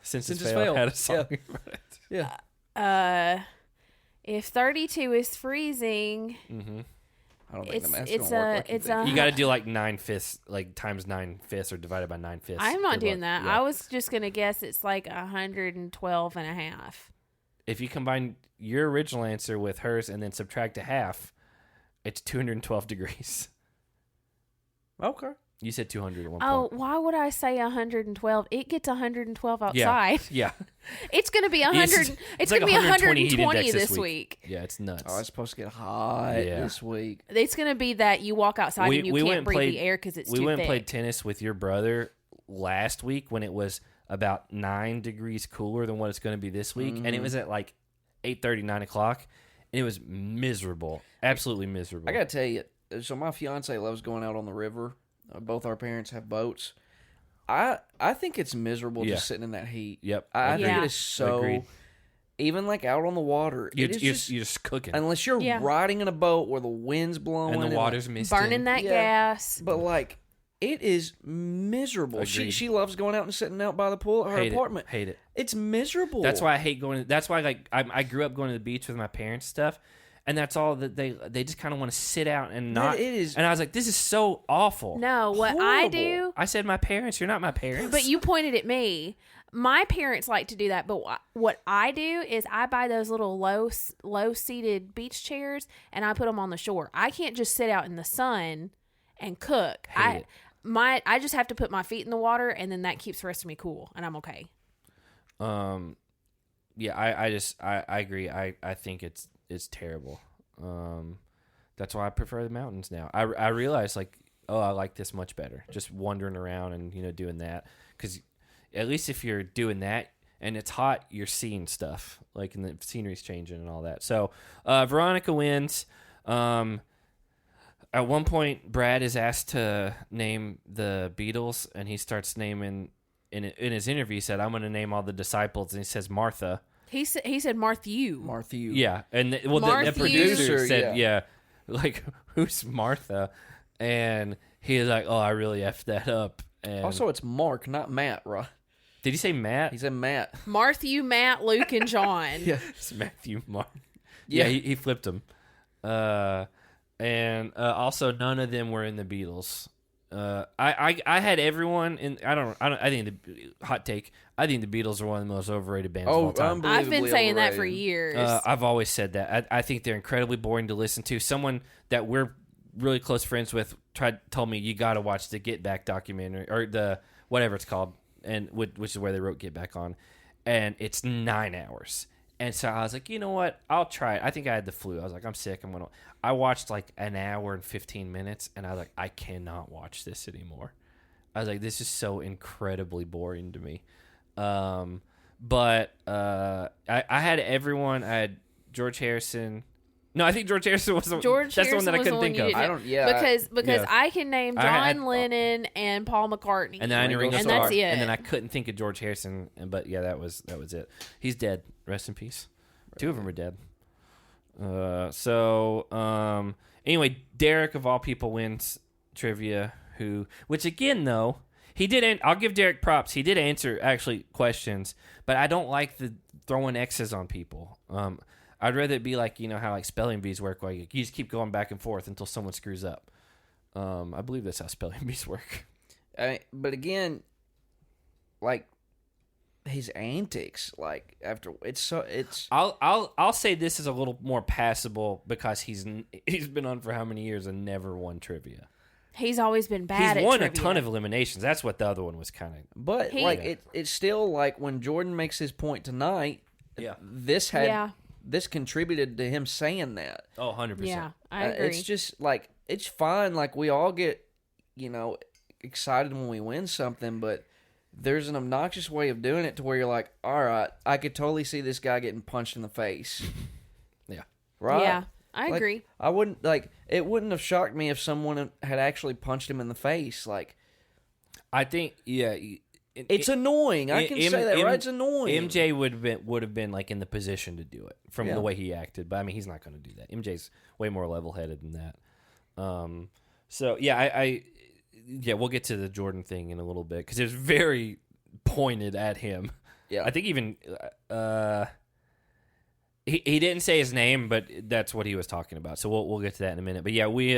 Since it's failed, had a song about it. Yeah. If 32 is freezing, I don't think the math's gonna work. You got to do like 9/5, like times 9/5 or divided by 9/5. I'm not doing that. Yeah. I was just gonna guess it's like 112 and a half. If you combine your original answer with hers and then subtract a half, it's 212 degrees. Okay. You said 200 at one point. Oh, why would I say 112? It gets 112 outside. Yeah. It's going to be 100. It's going to be 120 this week. Yeah, it's nuts. Oh, it's supposed to get hot this week. It's going to be that you walk outside and you can't breathe the air because it's too thick. We went and played tennis with your brother last week when it was about 9 degrees cooler than what it's going to be this week. And it was at like 8:30, 9 o'clock. And it was miserable. Absolutely miserable. I got to tell you, so my fiance loves going out on the river. Both our parents have boats. I think it's miserable just sitting in that heat. Yep. I think it is so. Agreed. Even like out on the water, you're just cooking. Unless you're riding in a boat where the wind's blowing and the water's misting, burning that gas. But like, it is miserable. Agreed. She loves going out and sitting out by the pool at her apartment. Hate it. It's miserable. That's why I hate going. That's why like I grew up going to the beach with my parents' stuff. And that's all that they just kind of want to sit out and not. It is. And I was like, this is so awful. No, what horrible. I do. I said, my parents, you're not my parents. But you pointed at me. my parents like to do that, but what I do is I buy those little low seated beach chairs and I put them on the shore. I can't just sit out in the sun and cook. I just have to put my feet in the water, and then that keeps the rest of me cool, and I'm okay. Yeah, I agree. I think it's terrible. That's why I prefer the mountains now. I realize like, oh, I like this much better. Just wandering around and doing that, because at least if you're doing that and it's hot, you're seeing stuff like, and the scenery's changing and all that. So Veronica wins. At one point, Brad is asked to name the Beatles, and he starts naming. In his interview, he said, "I'm going to name all the disciples," and he says Martha. He said Martha. Martha. Yeah, and the producer said, "Yeah, like who's Martha?" And he was like, "Oh, I really effed that up." And Also, it's Mark, not Matt, right? did he say Matt? He said Matt. Matthew, Matt, Luke, and John. Yeah, It's Matthew Mark. Yeah. Yeah, he flipped him. And also, none of them were in the Beatles. I had everyone in. I think hot take. I think the Beatles are one of the most overrated bands of all time. I've been saying that overrated. for years. I've always said that. I think they're incredibly boring to listen to. Someone that we're really close friends with told me you got to watch the Get Back documentary, or the whatever it's called, and which is where they wrote Get Back on, and it's 9 hours. And so I was like, you know what? I'll try it. I think I had the flu. I was like, I'm sick. I watched like an hour and 15 minutes, and I was like, I cannot watch this anymore. I was like, this is so incredibly boring to me. But I had everyone. I had George Harrison. No, I think George Harrison was the one that I couldn't think of. Because I can name John Lennon and Paul McCartney. And then I knew Ringo Starr. And that's it. And then I couldn't think of George Harrison. But yeah, that was it. He's dead. Rest in peace. Right. 2 of them are dead. Anyway, Derek of all people wins trivia. Which again though, he did. I'll give Derek props. He did answer actually questions, but I don't like the throwing X's on people. I'd rather it be like, how like spelling bees work, where you just keep going back and forth until someone screws up. I believe that's how spelling bees work. But again, like his antics, like after it's. I'll say this is a little more passable because he's been on for how many years and never won trivia. He's always been bad. He's won at trivia. a ton of eliminations. That's what the other one was kind of. But it's still like when Jordyn makes his point tonight. Yeah, this contributed to him saying that. Oh, 100%. Yeah, I agree. It's just like, it's fine. Like, we all get, excited when we win something, but there's an obnoxious way of doing it to where you're like, all right, I could totally see this guy getting punched in the face. Yeah. Right? Yeah, I agree. I wouldn't, it wouldn't have shocked me if someone had actually punched him in the face. Like, I think, yeah. It's annoying. I can say that, right? It's annoying. MJ would have been like in the position to do it from the way he acted, but I mean he's not going to do that. MJ's way more level-headed than that. So yeah, we'll get to the Jordyn thing in a little bit because it was very pointed at him. Yeah, I think even he didn't say his name, but that's what he was talking about. So we'll get to that in a minute. But yeah, we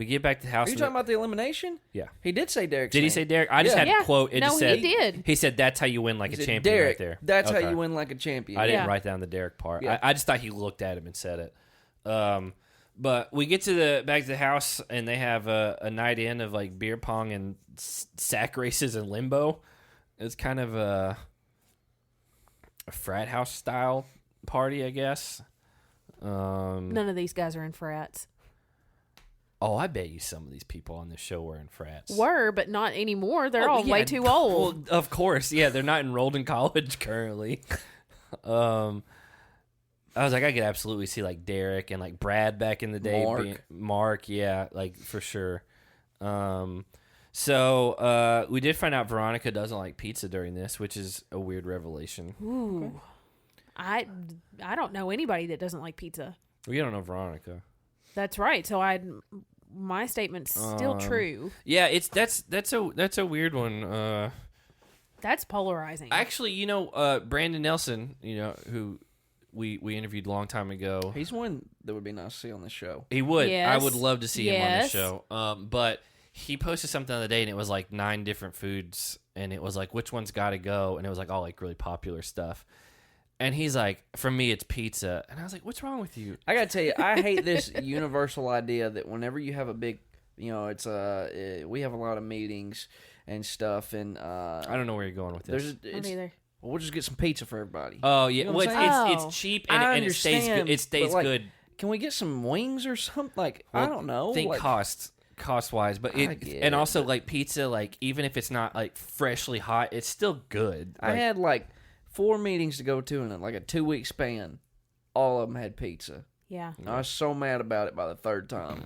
get back to the house. Are you talking about the elimination? Yeah. He did say Derek's name. Did he say Derek? I just had a quote. It just said, he did. He said, that's how you win like a champion Derek, right there. That's how you win like a champion. I didn't write down the Derek part. Yeah. I just thought he looked at him and said it. But we get back to the house, and they have a night in of like beer pong and sack races and limbo. It's kind of a frat house style party, I guess. None of these guys are in frats. Oh, I bet you some of these people on this show were in frats. Were, but not anymore. They're all way too old. Well, of course. Yeah, they're not enrolled in college currently. I was like, I could absolutely see like Derek and like Brad back in the day. Mark, yeah, like for sure. So we did find out Veronica doesn't like pizza during this, which is a weird revelation. Ooh. I don't know anybody that doesn't like pizza. Well, you don't know Veronica. That's right. So my statement's still true. Yeah, that's a weird one. That's polarizing. Actually, Brandon Nelson, who we interviewed a long time ago. He's one that would be nice to see on this show. He would. Yes. I would love to see him on this show. But he posted something the other day, and it was like 9 different foods, and it was like, which one's got to go? And it was like all like really popular stuff. And he's like, for me, it's pizza. And I was like, what's wrong with you? I gotta tell you, I hate this universal idea that whenever you have a big, it's we have a lot of meetings and stuff, and I don't know where you're going with this. Neither. Well, we'll just get some pizza for everybody. Oh yeah, You know what I'm well, saying? it's cheap and it stays good. It stays but, good. Can we get some wings or something? Like, Well, I don't know. Think like, cost wise, but I get and it. also like pizza, like even if it's not like freshly hot, it's still good. I had like 4 meetings to go to in like a 2-week span. All of them had pizza. Yeah. I was so mad about it by the 3rd time.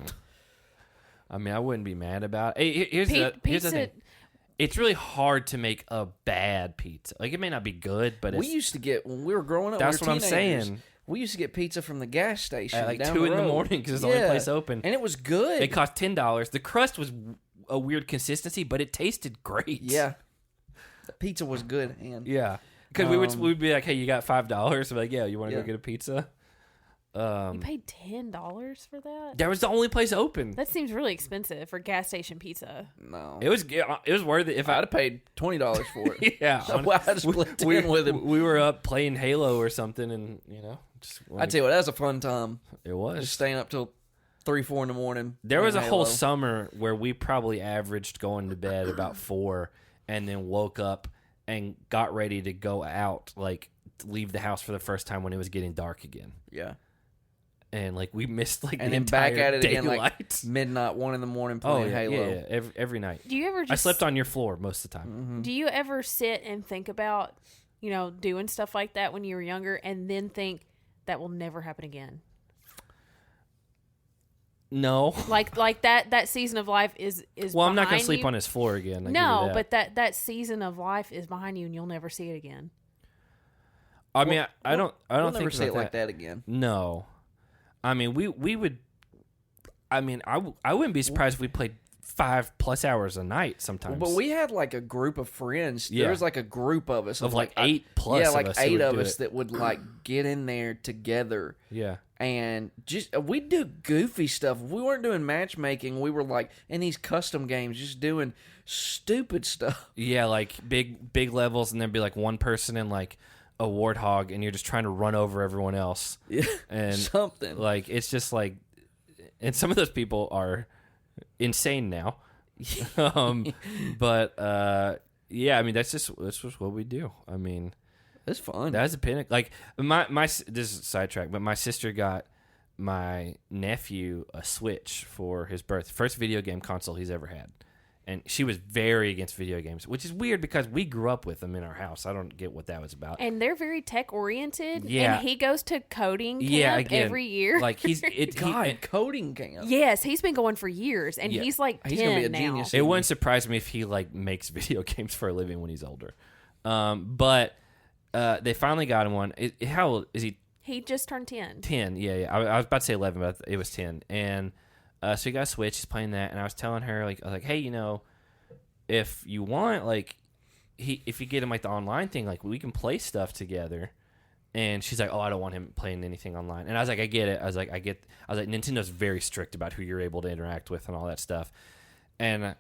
I mean, I wouldn't be mad about it. Hey, here's the Pizza. thing. It's really hard to make a bad pizza. Like, it may not be good, but We used to get, when we were growing up, That's we were what I'm teenagers, saying. We used to get pizza from the gas station at like down 2 in the road. morning because it's the only place open. And it was good. It cost $10. The crust was a weird consistency, but it tasted great. Yeah. The pizza was good. And Yeah. Because we'd be like, hey, you got $5? We're like, yeah, you want to Yeah. go get a pizza? You paid $10 for that? That was the only place open. That seems really expensive for gas station pizza. no. It was worth it. If I'd have paid $20 for it. yeah, So I split 10 with him. We were up playing Halo or something, and just I tell you what, that was a fun time. it was. Just staying up till 3, 4 in the morning. There was a playing whole Halo. summer where we probably averaged going to bed about 4, and then woke up and got ready to go out, like leave the house for the first time when it was getting dark again. Yeah. And like we missed like And the then back entire at it again, like daylight. midnight, 1 in the morning Oh playing yeah, Halo. yeah, every night. Do you ever just I slept on your floor most of the time. Mm-hmm. Do you ever sit and think about, doing stuff like that when you were younger and then think that will never happen again? No. Like that season of life is Well, I'm not gonna behind sleep you. on his floor again. I give you No, that. but that season of life is behind you and you'll never see it again. I mean, I don't We'll think never say it about like that again. No, I mean we would. I mean, I wouldn't be surprised if we played 5+ hours a night sometimes. But we had like a group of friends. Yeah. There was like a group of us. of like 8+ Yeah, of like us who 8 would of do us it. that would like get in there together. Yeah. And just we'd do goofy stuff. We weren't doing matchmaking. We were like in these custom games, just doing stupid stuff. Yeah, like big levels, and there'd be like one person in like a warthog, and you're just trying to run over everyone else. Yeah, And something. like it's just like, and some of those people are insane now. But yeah, I mean that's just what we do. I mean. It's fun. That's a panic. Like my this is a sidetrack, but my sister got my nephew a Switch for his birth, first video game console he's ever had, and she was very against video games, which is weird because we grew up with them in our house. I don't get what that was about. And they're very tech oriented. Yeah. And he goes to coding camp Yeah, again, every year. like God, coding camp. yes, he's been going for years, and Yeah. he's like 10 He's gonna be a now. genius. It wouldn't surprise me if he like makes video games for a living when he's older. But they finally got him one. How old is he? He just turned 10. 10, yeah. I was about to say 11, but it was 10. And so he got a Switch. He's playing that, and I was telling her, like, I was like, hey, if you want, like, if you get him like the online thing, like, we can play stuff together. And she's like, oh, I don't want him playing anything online. And I was like, I get it. I was like, Nintendo's very strict about who you're able to interact with and all that stuff. And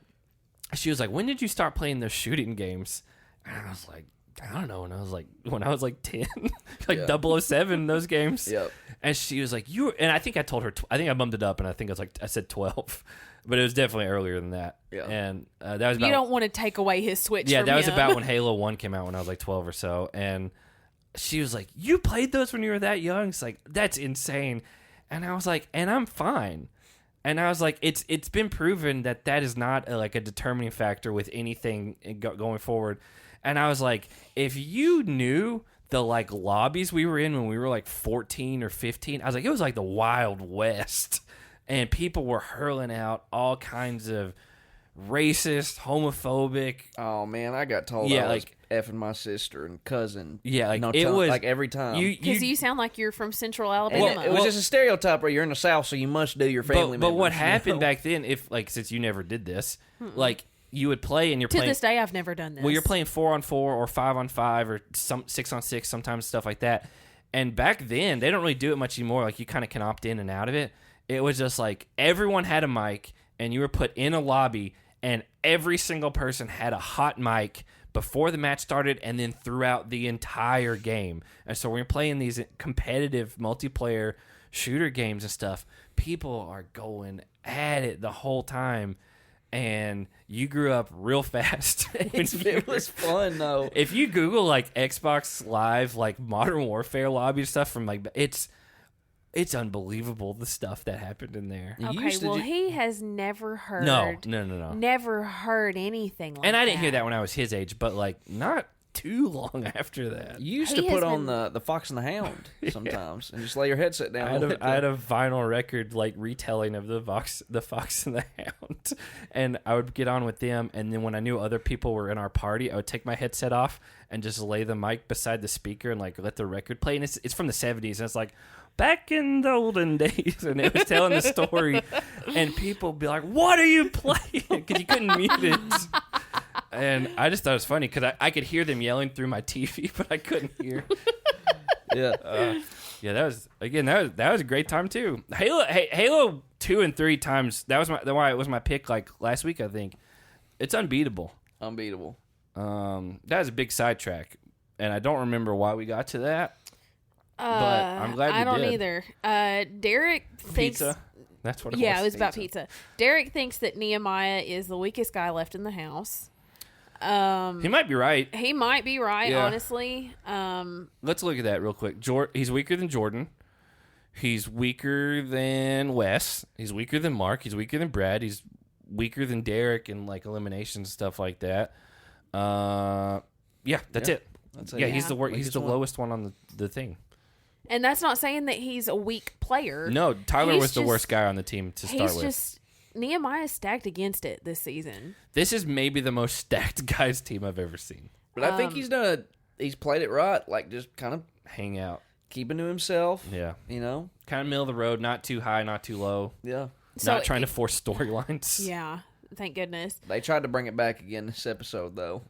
she was like, when did you start playing those shooting games? And I was like, I don't know. And I was like, when I was like 10, like Yeah. 007, those games. Yep. And she was like, and I think I told her, I think I bumped it up, and I think I said 12, but it was definitely earlier than that. Yeah. And that was about, You don't want to take away his Switch yeah, from that was him. about when Halo 1 came out when I was like 12 or so. And she was like, you played those when you were that young? It's like, that's insane. And I was like, and I'm fine. And I was like, it's been proven that is not a determining factor with anything going forward. And I was like, if you knew the lobbies we were in when we were like 14 or 15, I was like, it was like the Wild West, and people were hurling out all kinds of racist, homophobic. Oh man, I got told I was effing my sister and cousin. Yeah, like no it time, was like every time. Because you sound like you're from Central And Alabama. it was just a stereotype where you're in the South, so you must do your family but what members, happened back then, if since you never did this, you would play and you're to playing. this day, I've never done this. Well, you're playing 4-on-4 or 5-on-5 or 6-on-6, sometimes stuff like that. And back then, they don't really do it much anymore. Like, you kind of can opt in and out of it. It was just like everyone had a mic and you were put in a lobby, and every single person had a hot mic before the match started and then throughout the entire game. And so when you're playing these competitive multiplayer shooter games and stuff, people are going at it the whole time. And you grew up real fast. It was fun, though. If you Google, like, Xbox Live, like, Modern Warfare lobby stuff from, like, it's unbelievable, the stuff that happened in there. Okay, well, he has never heard. No. Never heard anything like that. And I didn't hear that when I was his age, but, like, not too long after that. You used to put on the Fox and the Hound sometimes and just lay your headset down. I had a vinyl record, like, retelling of the Fox and the Hound, and I would get on with them, and then when I knew other people were in our party, I would take my headset off and just lay the mic beside the speaker and, like, let the record play. And it's from the 70s, and it's like, back in the olden days, and it was telling the story, and people would be like, what are you playing? Because you couldn't mute it. And I just thought it was funny because I could hear them yelling through my TV, but I couldn't hear. Yeah. Yeah, that was a great time too. Halo 2 and 3 times. That was my pick, like, last week, I think. It's unbeatable. Unbeatable. That was a big sidetrack, and I don't remember why we got to that. But I'm glad we did. I don't either. Derek thinks Pizza. That's what it was. Yeah, it was about pizza. Derek thinks that Nehemiah is the weakest guy left in the house. He might be right. He might be right, Yeah. honestly. Let's look at that real quick. He's weaker than Jordyn. He's weaker than Wes. He's weaker than Mark. He's weaker than Brad. He's weaker than Derek in, like, eliminations and stuff like that. Yeah, that's it. That's it. Yeah, he's the Weakest he's the one. lowest one on the thing. And that's not saying that he's a weak player. No, Tyler He's was the just- worst guy on the team to start with. Nehemiah's stacked against it this season. This is maybe the most stacked guys team I've ever seen. But I think he's played it right, like, just kind of Hang out. keeping to himself. Yeah. You know? Kind of middle of the road, not too high, not too low. Yeah. Not trying to force storylines. Yeah, thank goodness. They tried to bring it back again this episode, though.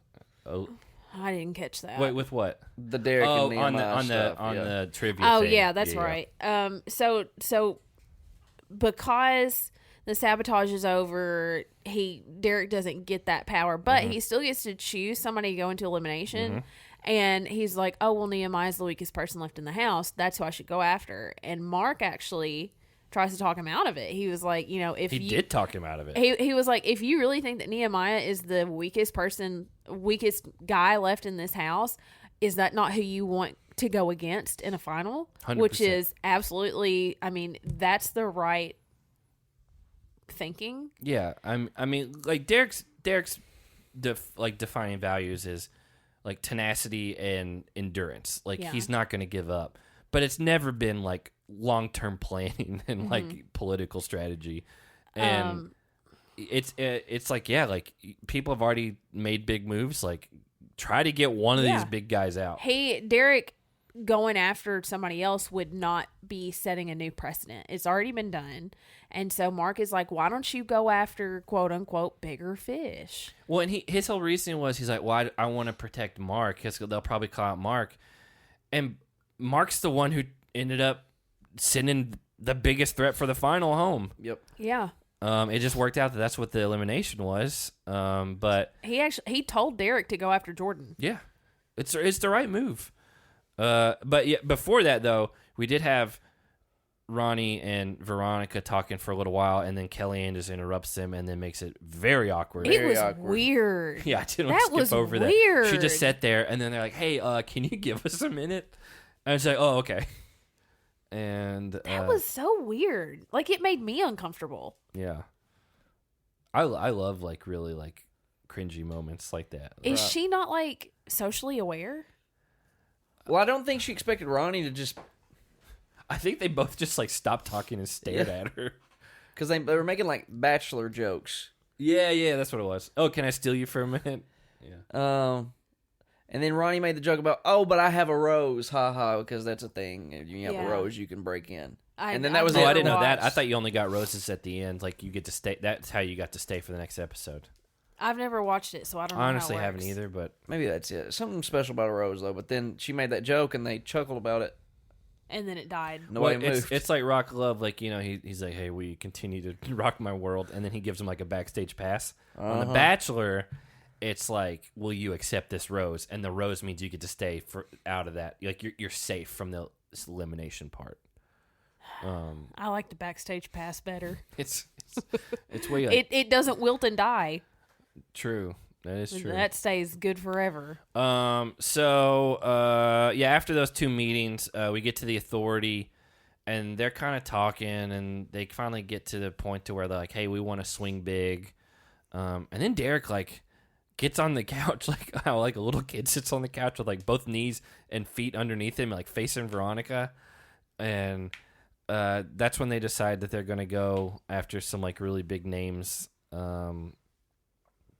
Oh, I didn't catch that. wait, with what? The Derek and Nehemiah stuff. on yeah. the trivia. Oh thing. yeah, that's right. So because the sabotage is over, Derek doesn't get that power, but he still gets to choose somebody to go into elimination. And he's like, oh, well, Nehemiah's the weakest person left in the house. That's who I should go after. And Mark actually tries to talk him out of it. He was like, you know, if He did talk him out of it. he was like, if you really think that Nehemiah is the weakest guy left in this house, is that not who you want to go against in a final? 100%. Which is absolutely, I mean, that's the right thinking. Yeah, I mean, like, Derek's defining values is, like, tenacity and endurance. Like, Yeah. he's not going to give up. But it's never been, like, long-term planning and like political strategy. And it's like, yeah, like, people have already made big moves. Like, try to get one of these big guys out. Derek going after somebody else would not be setting a new precedent. It's already been done. And so Mark is like, why don't you go after, quote unquote, bigger fish? Well, and his whole reasoning was, he's like, well, I want to protect Mark because they'll probably call out Mark. And Mark's the one who ended up sending the biggest threat for the final home. Yep. Yeah. It just worked out that that's what the elimination was. But He told Derek to go after Jordyn. yeah, it's the right move. But yeah, before that though, we did have Ronnie and Veronica talking for a little while, and then Kellyanne just interrupts them and then makes it very awkward. It was awkward. weird. Yeah, I didn't want to skip was over weird. that. She just sat there, and then they're like, "Hey, can you give us a minute?" And it's like, "Oh, okay." And That was so weird. Like, it made me uncomfortable. yeah, I love, like, really, like, cringy moments like that. Is she not, like, socially aware? Well, I don't think she expected Ronnie to just... I think they both just, like, stopped talking and stared at her. Because they were making, like, bachelor jokes. Yeah, that's what it was. Oh, can I steal you for a minute? Yeah. And then Ronnie made the joke about, oh, but I have a rose, haha, because that's a thing. If you have Yeah. a rose, you can break in. And then that was Oh, it. I didn't know that. I watched. thought you only got roses at the end. Like, you get to stay. That's how you got to stay for the next episode. I've never watched it, so I don't know. I honestly how it haven't works. either, but Maybe that's it. Something special about a rose, though. But then she made that joke, and they chuckled about it. and then it died. Nobody moved. It's like Rock Love, like, you know, he's like, hey, will you continue to rock my world? And then he gives him like a backstage pass. On The Bachelor, it's like, will you accept this rose? And the rose means you get to stay out of that. Like, you're safe from this elimination part. I like the backstage pass better. It's way like, it doesn't wilt and die. True. That is true. That stays good forever. So after those two meetings, we get to the authority, and they're kind of talking, and they finally get to the point to where they're like, hey, we want to swing big. And then Derek, like, gets on the couch, like how like a little kid sits on the couch with like both knees and feet underneath him, like facing Veronica. And that's when they decide that they're going to go after some like really big names.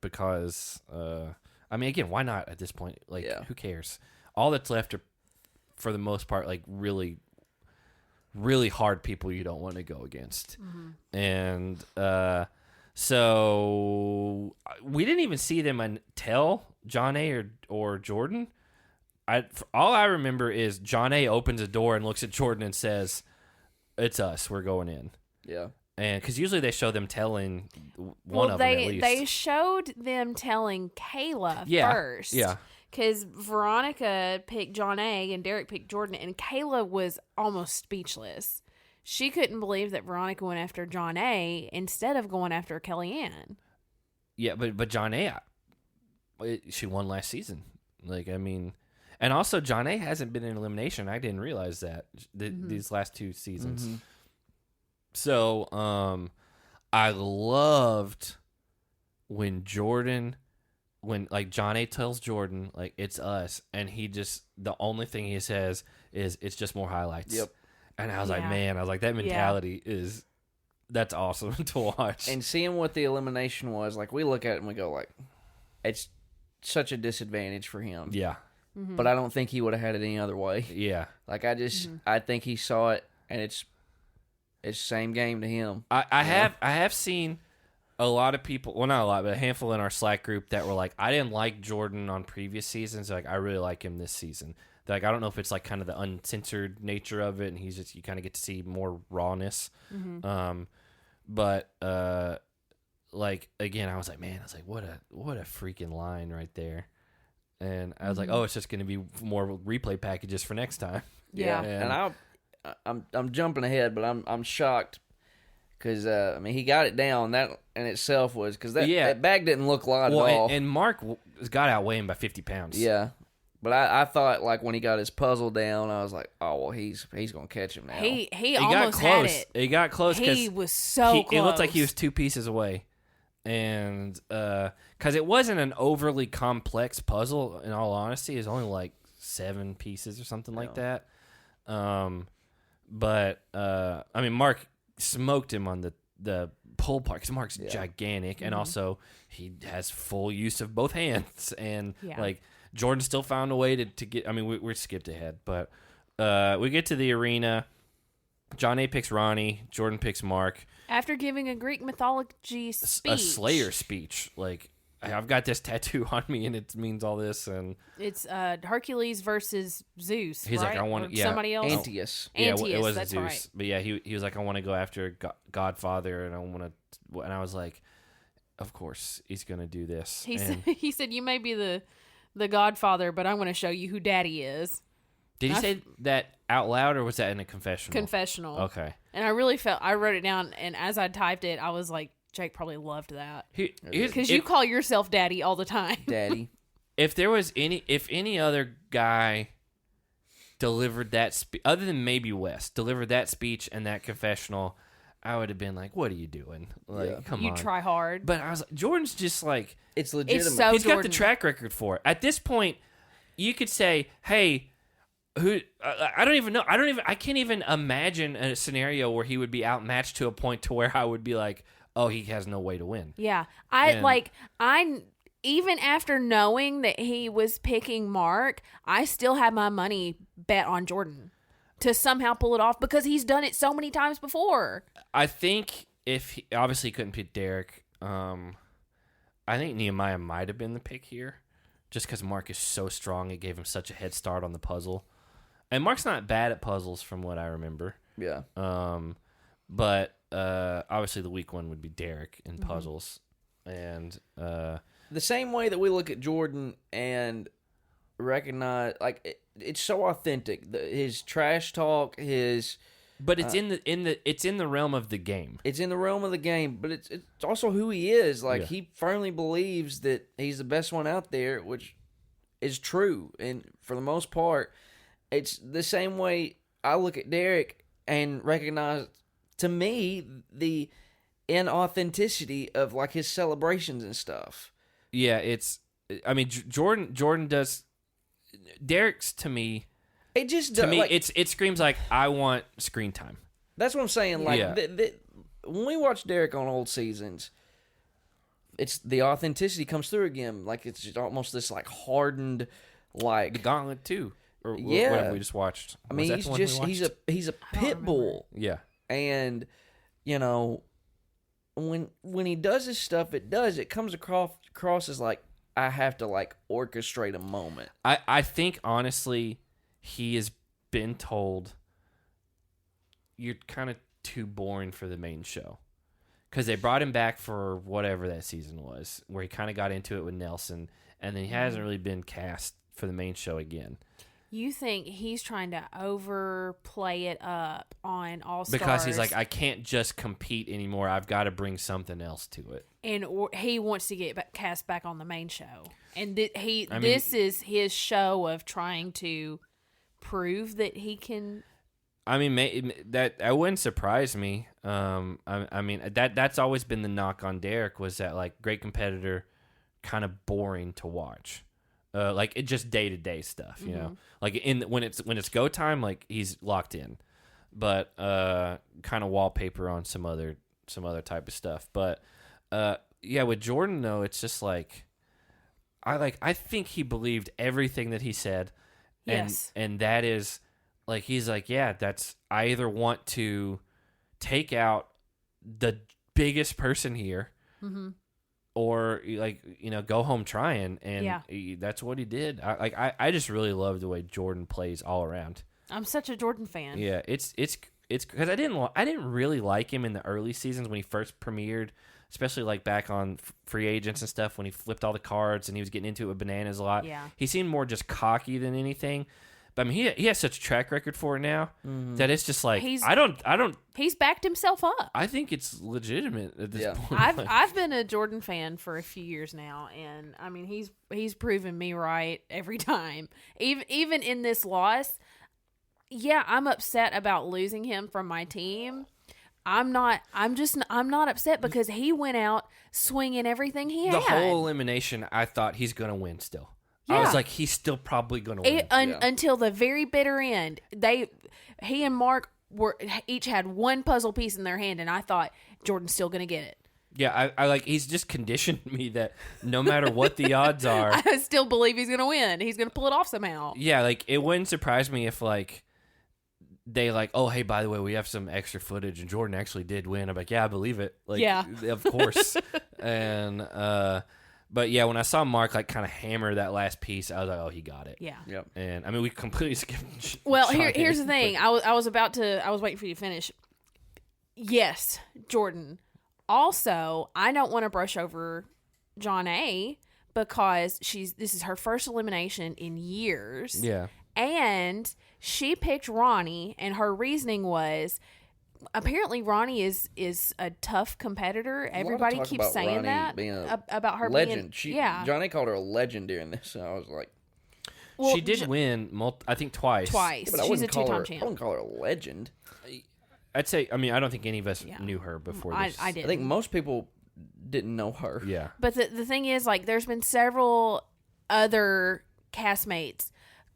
Because, I mean, again, why not at this point? Like, who cares? All that's left are, for the most part, like really, really hard people you don't want to go against. Mm-hmm. And so we didn't even see them tell John A. or Jordyn. All I remember is John A. opens a door and looks at Jordyn and says, "It's us. We're going in." Yeah. And because usually they show them telling one of them at least. They showed them telling Kayla first. Yeah. Because Veronica picked John A. and Derek picked Jordyn, and Kayla was almost speechless. She couldn't believe that Veronica went after John A. instead of going after Kellyanne. Yeah, but John A., she won last season. Like, I mean, and also John A. hasn't been in elimination. I didn't realize that these last two seasons. Mm-hmm. So, I loved when John A. tells Jordyn, like, it's us, and the only thing he says is, it's just more highlights. Yep. And I was like, man, that mentality that's awesome to watch. And seeing what the elimination was, like, we look at it and we go, like, it's such a disadvantage for him. Yeah. Mm-hmm. But I don't think he would have had it any other way. Yeah. Like, I think he saw it, and it's same game to him. I have seen a lot of people, well, not a lot, but a handful in our Slack group that were like, I didn't like Jordyn on previous seasons. Like, I really like him this season. Like, I don't know if it's like kind of the uncensored nature of it, and you kind of get to see more rawness. Mm-hmm. But like, again, I was like, what a freaking line right there. And I was like, oh, it's just going to be more replay packages for next time. Yeah. And I'm jumping ahead, but I'm shocked because I mean, he got it down. That in itself was because that bag didn't look light at all. And Mark got outweighed him by 50 pounds. Yeah, but I thought, like, when he got his puzzle down, I was like, oh well, he's gonna catch him now. He almost got close. Had it. He got close. He was so close. It looked like he was 2 pieces away, and because it wasn't an overly complex puzzle. In all honesty, it was only like 7 pieces or something like that. But I mean, Mark smoked him on the pull part because Mark's gigantic, and also he has full use of both hands. And like, Jordyn still found a way to get. I mean, we're skipped ahead, but we get to the arena. John A. picks Ronnie. Jordyn picks Mark. After giving a Greek mythology speech, a Slayer speech, like, I've got this tattoo on me, and it means all this, and it's Hercules versus Zeus. He's right? like, I want to, somebody else. Antaeus. Yeah, it was Zeus, right. But yeah, he was like, I want to go after Godfather, and I want to, and I was like, of course he's gonna do this. He said, you may be the Godfather, but I'm going to show you who Daddy is. Did he say that out loud, or was that in a confessional? Confessional. Okay. And I really I wrote it down, and as I typed it, I was like, Jake probably loved that. Because you call yourself Daddy all the time. Daddy. If any other guy delivered that speech, other than maybe West, delivered that speech and that confessional, I would have been like, what are you doing? Like, come on. You try hard. But I was like, Jordyn's just like, it's legitimate. It's so He's got the track record for it. At this point, you could say, hey, I don't even know. I can't even imagine a scenario where he would be outmatched to a point to where I would be like, oh, he has no way to win. Yeah. Even after knowing that he was picking Mark, I still had my money bet on Jordyn to somehow pull it off because he's done it so many times before. I think if he obviously couldn't pick Derek, I think Nehemiah might have been the pick here just because Mark is so strong. It gave him such a head start on the puzzle. And Mark's not bad at puzzles from what I remember. Yeah. But obviously the weak one would be Derek in puzzles. And the same way that we look at Jordyn and recognize, like, it's so authentic. His trash talk, but it's in the realm of the game. It's in the realm of the game, but it's also who he is. Like, he firmly believes that he's the best one out there, which is true. And for the most part, it's the same way I look at Derek and recognize, to me, the inauthenticity of, like, his celebrations and stuff. Yeah, Jordyn does. Derek's, to me, it just does, like, it screams like, I want screen time. That's what I'm saying. Like, when we watch Derek on old seasons, it's the authenticity comes through again. Like, it's just almost this, like, hardened, like, the Gauntlet 2, or whatever we just watched. I mean, he's a pit bull. Yeah, and you know, when he does his stuff, it comes across as like, I have to, like, orchestrate a moment. I think, honestly, he has been told, you're kind of too boring for the main show. Because they brought him back for whatever that season was, where he kind of got into it with Nelson, and then he hasn't really been cast for the main show again. You think he's trying to overplay it up on All Stars? Because he's like, I can't just compete anymore. I've got to bring something else to it. And he wants to get cast back on the main show. And this is his show of trying to prove that he can. I mean, that wouldn't surprise me. I mean, that's always been the knock on Derek, was that, like, great competitor, kind of boring to watch. Like, it just day-to-day stuff, you know. Like, when it's go time, like, he's locked in, but kind of wallpaper on some other type of stuff. But yeah, with Jordyn though, it's just like I think he believed everything that he said, and that is, like, he's like, yeah, I either want to take out the biggest person here. Or, like, you know, go home trying, and that's what he did. I just really love the way Jordyn plays all around. I'm such a Jordyn fan. Yeah, it's because I didn't really like him in the early seasons when he first premiered, especially, like, back on Free Agents and stuff, when he flipped all the cards and he was getting into it with bananas a lot. Yeah, he seemed more just cocky than anything. But I mean, he has such a track record for it now that it's just like, I don't. He's backed himself up. I think it's legitimate at this point. I've been a Jordyn fan for a few years now, and I mean, he's proven me right every time. Even in this loss, yeah, I'm upset about losing him from my team. I'm not upset because he went out swinging everying he had. The whole elimination, I thought he's gonna win still. Yeah. I was like, he's still probably going to win. Until the very bitter end. He and Mark each had one puzzle piece in their hand, and I thought, Jordyn's still going to get it. Yeah, I like, he's just conditioned me that no matter what the odds are, I still believe he's going to win. He's going to pull it off somehow. Yeah, like, it wouldn't surprise me if, like, they, like, oh, hey, by the way, we have some extra footage, and Jordyn actually did win. I'm like, yeah, I believe it. Like, yeah. Of course. And, but yeah, when I saw Mark, like, kind of hammer that last piece, I was like, oh, he got it. Yeah. Yep. And I mean, we completely skipped. Well, here's the thing. I was waiting for you to finish. Yes, Jordyn. Also, I don't want to brush over Jonna because this is her first elimination in years. Yeah. And she picked Ronnie, and her reasoning was, apparently Ronnie is a tough competitor. Everybody keeps saying that about her legend. being Jonna called her a legend during this, and I was like, well, she did win, I think twice. Yeah, but she's a two-time champ. I wouldn't call her a legend. I'd say, I mean, I don't think any of us knew her before this. I did. I think most people didn't know her. Yeah. But the thing is, like, there's been several other castmates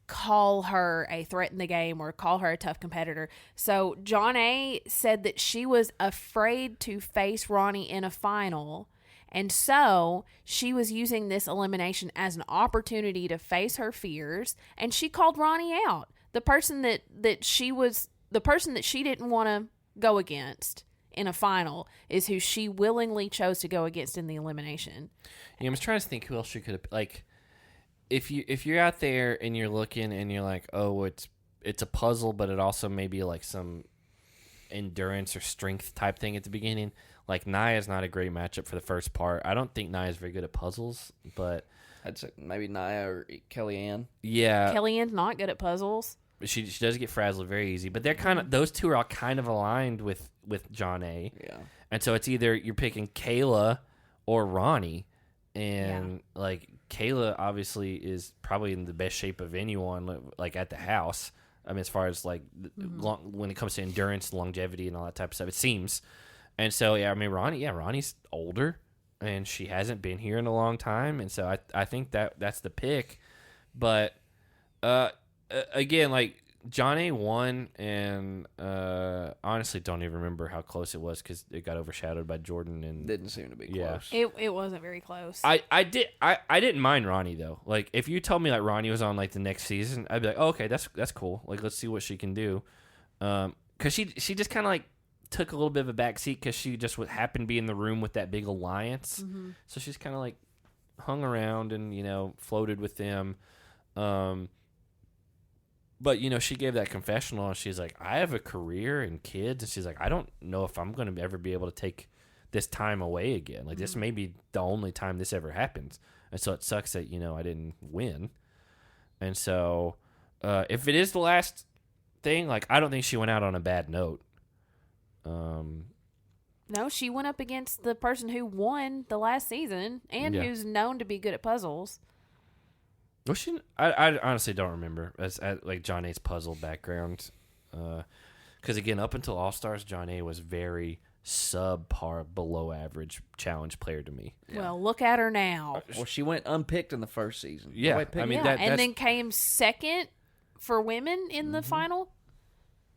call her a threat in the game or call her a tough competitor. So Jonna said that she was afraid to face Ronnie in a final, and so she was using this elimination as an opportunity to face her fears, and she called Ronnie out. The person that she didn't want to go against in a final is who she willingly chose to go against in the elimination. Yeah, I was trying to think who else she could have, like, if you're out there and you're looking and you're like, oh, it's it's a puzzle, but it also may be like some endurance or strength type thing at the beginning. Like Naya's not a great matchup for the first part. I don't think Naya's very good at puzzles, but I'd say maybe Naya or Kellyanne. yeah, Kellyanne's not good at puzzles. she does get frazzled very easy. But they're kind of those two are all kind of aligned with John A. Yeah. And so it's either you're picking Kayla or Ronnie, and like Kayla obviously is probably in the best shape of anyone like at the house. I mean, as far as like when it comes to endurance, longevity, and all that type of stuff, it seems. And so, yeah, I mean, Ronnie's older, and she hasn't been here in a long time, and so I think that's the pick. But again, like John A won, and honestly, don't even remember how close it was because it got overshadowed by Jordyn and Didn't seem to be Yeah. close. It wasn't very close. I didn't mind Ronnie though. Like if you told me like Ronnie was on like the next season, I'd be like, oh, okay, that's cool. Like let's see what she can do. Because she just kind of like took a little bit of a backseat because she just would happen to be in the room with that big alliance. Mm-hmm. So she's kind of like hung around and floated with them. But she gave that confessional and she's like, I have a career and kids, and she's like, I don't know if I'm going to ever be able to take this time away again. Like this may be the only time this ever happens, and so it sucks that I didn't win. And so if it is the last thing, like I don't think she went out on a bad note. No, she went up against the person who won the last season and who's known to be good at puzzles. Well, I honestly don't remember as like John A's puzzle background, because again, up until All Stars, John A was very subpar, below average challenge player to me. Yeah. Well, look at her now. Well, she went unpicked in the first season. Yeah, Nobody picked I mean her. that, and then came second for women in the final,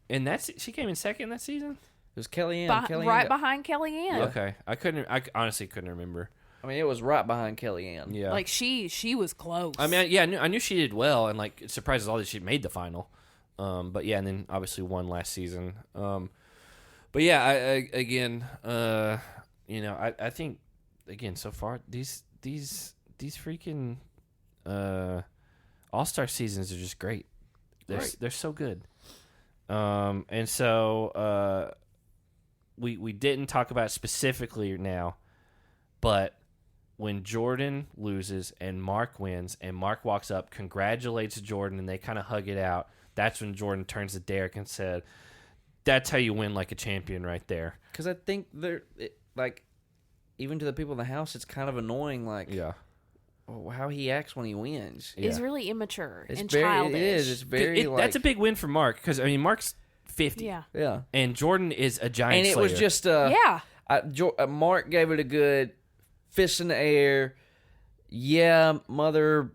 and she came in second that season. It was Kellyanne. right behind Kellyanne. Okay, I honestly couldn't remember. I mean, it was right behind Kellyanne. Yeah, Like she was close. I mean, yeah, I knew she did well, and like it surprises all that she made the final. But yeah, and then obviously won last season. But yeah, I think again so far these freaking All-Star seasons are just great. They're so good. And so we didn't talk about it specifically now, but when Jordyn loses and Mark wins and Mark walks up, congratulates Jordyn, and they kind of hug it out, that's when Jordyn turns to Derek and said, that's how you win like a champion right there. Because I think even to the people in the house, it's kind of annoying, how he acts when he wins. is really immature and very, childish. It is. It's very that's a big win for Mark because, I mean, Mark's 50. Yeah. Yeah. And Jordyn is a giant And it slayer. was just, Mark gave it a good fist in the air. Yeah, mother,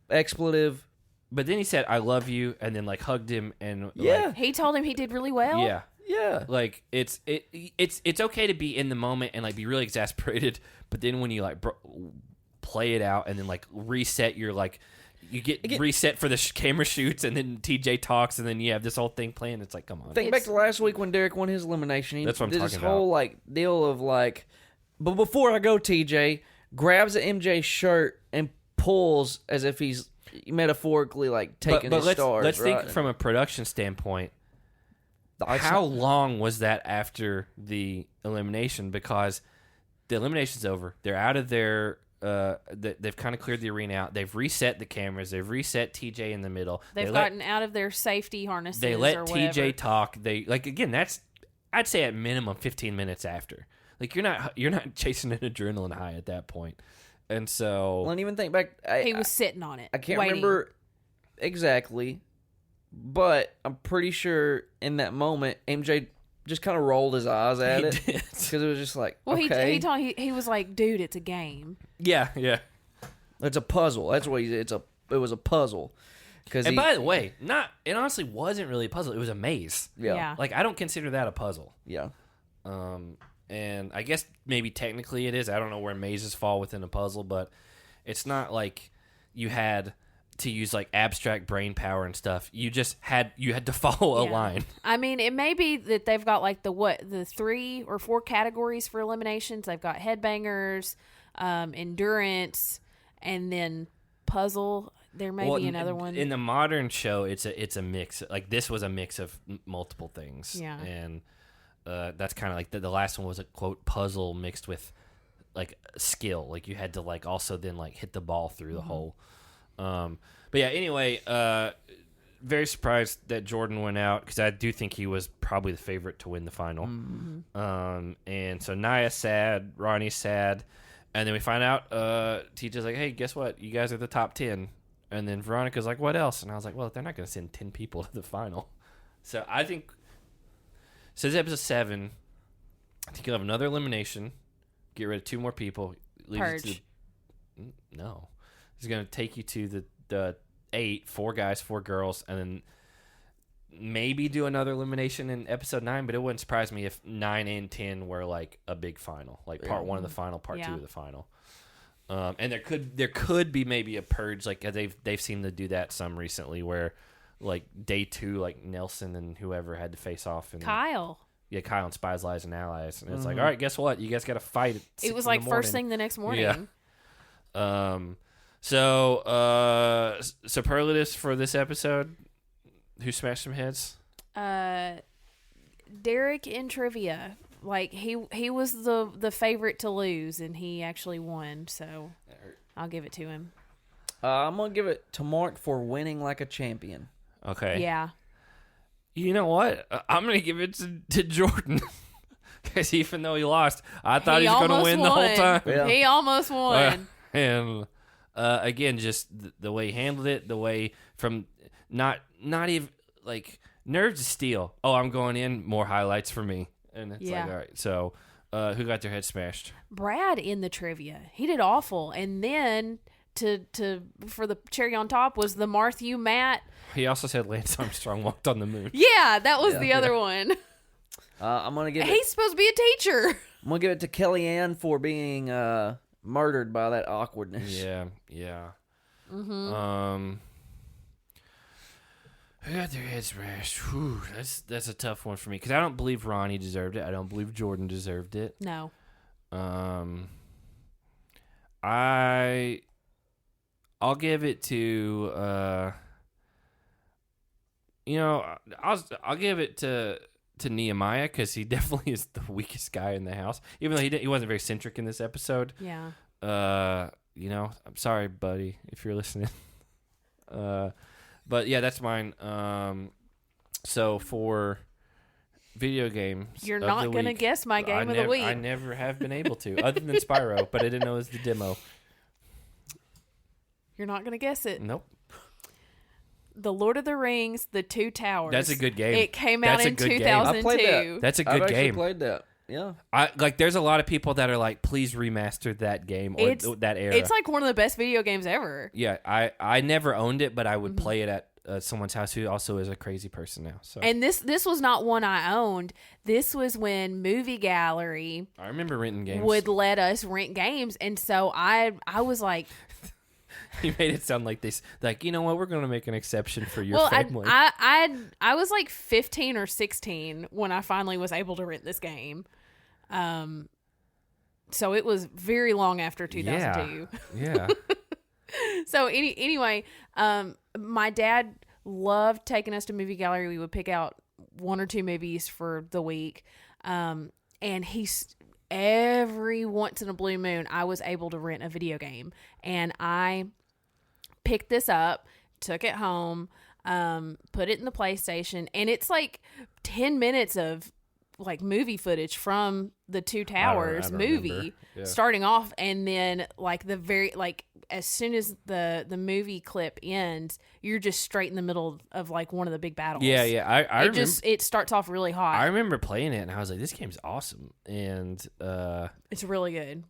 expletive. But then he said, I love you, and then, like, hugged him. And He told him he did really well. Yeah. Yeah. Like, it's okay to be in the moment and, like, be really exasperated. But then when you, like, play it out and then, like, reset your, like, you get reset for the camera shoots, and then TJ talks, and then you have this whole thing playing. It's like, come on. Think back to last week when Derek won his elimination. He That's what I'm did talking this whole like deal of like, but before I go, TJ grabs an MJ shirt and pulls as if he's metaphorically like taking his stars. Let's right? think from a production standpoint. How long was that after the elimination? Because the elimination's over. They're out of their. They've kind of cleared the arena out. They've reset the cameras. They've reset TJ in the middle. They've gotten out of their safety harnesses. They let or TJ whatever. talk. They again. That's I'd say at minimum 15 minutes after. Like you're not chasing an adrenaline high at that point. And so, Well, and even think back. He was sitting on it. I can't waiting. remember exactly, but I'm pretty sure in that moment MJ just kind of rolled his eyes at it because it was just like, Well, okay, he was like, dude, it's a game. yeah. it's a puzzle. That's what it was a puzzle. And by the way, it honestly wasn't really a puzzle. It was a maze. Yeah. Like I don't consider that a puzzle. Yeah. And I guess maybe technically it is. I don't know where mazes fall within a puzzle, but it's not like you had to use like abstract brain power and stuff. You had to follow a line. I mean, it may be that they've got like the 3 or 4 categories for eliminations. They've got headbangers, endurance, and then puzzle. there may be another one. In the modern show, it's a mix. Like, this was a mix of multiple things. Yeah. And that's kind of like the last one was a, quote, puzzle mixed with, like, skill. Like, you had to, like, also then, like, hit the ball through the hole. But, yeah, anyway, very surprised that Jordyn went out because I do think he was probably the favorite to win the final. And so Nia's sad, Ronnie's sad. And then we find out TJ's like, hey, guess what? You guys are the top 10. And then Veronica's like, what else? And I was like, well, they're not going to send 10 people to the final. So I think, so this is episode 7. I think you'll have another elimination. Get rid of 2 more people. Purge. No. It's going to take you to the 8, 4 guys, 4 girls, and then maybe do another elimination in episode 9, but it wouldn't surprise me if 9 and 10 were like a big final, like part 1 of the final, part 2 of the final. And there could be maybe a purge, like they've seemed to do that some recently, where like day 2, like Nelson and whoever had to face off, and Kyle and Spies, Lies, and Allies, and it's like, all right, guess what? You guys got to fight. It was like first thing the next morning. Yeah. So superlatives for this episode. Who smashed some heads? Derek in trivia. Like, he was the favorite to lose, and he actually won, so I'll give it to him. I'm going to give it to Mark for winning like a champion. Okay. Yeah. You know what? I'm going to give it to Jordyn. Because even though he lost, I thought he was going to win the whole time. Yeah. He almost won. And again, just the way he handled it, the way from not even like nerves of steel. Oh, I'm going in. More highlights for me. And it's like, all right. So, who got their head smashed? Brad in the trivia. He did awful. And then for the cherry on top was the Martha Matt. He also said Lance Armstrong walked on the moon. Yeah, that was the other one. I'm gonna give. He's supposed to be a teacher. I'm gonna give it to Kellyanne for being murdered by that awkwardness. Yeah. Mm-hmm. Who got their heads smashed? Whew, that's a tough one for me because I don't believe Ronnie deserved it. I don't believe Jordyn deserved it. No. I'll give it to I'll give it to Nehemiah because he definitely is the weakest guy in the house. Even though he wasn't very centric in this episode. Yeah. I'm sorry, buddy, if you're listening. But yeah, that's mine. So for video games, you're not going to guess my game of the week. I never have been able to, other than Spyro, but I didn't know it was the demo. You're not going to guess it. Nope. The Lord of the Rings, The Two Towers. That's a good game. It came out in 2002. I played that. That's a good I've game. Actually played that. Yeah. There's a lot of people that are like, please remaster that game or that era. It's like one of the best video games ever. Yeah, I never owned it, but I would play it at someone's house who also is a crazy person now. So. And this was not one I owned. This was when Movie Gallery. I remember renting games. Would let us rent games, and so I was like. You made it sound like this, like, you know what, we're going to make an exception for your family. I was like 15 or 16 when I finally was able to rent this game. So it was very long after 2002. Yeah. So anyway, my dad loved taking us to Movie Gallery. We would pick out 1 or 2 movies for the week. And every once in a blue moon, I was able to rent a video game. And I picked this up, took it home, put it in the PlayStation, and it's like 10 minutes of like movie footage from the Two Towers movie starting off, and then like the very like as soon as the movie clip ends, you're just straight in the middle of like one of the big battles. I it starts off really hot. I remember playing it and I was like, this game's awesome, and it's really good.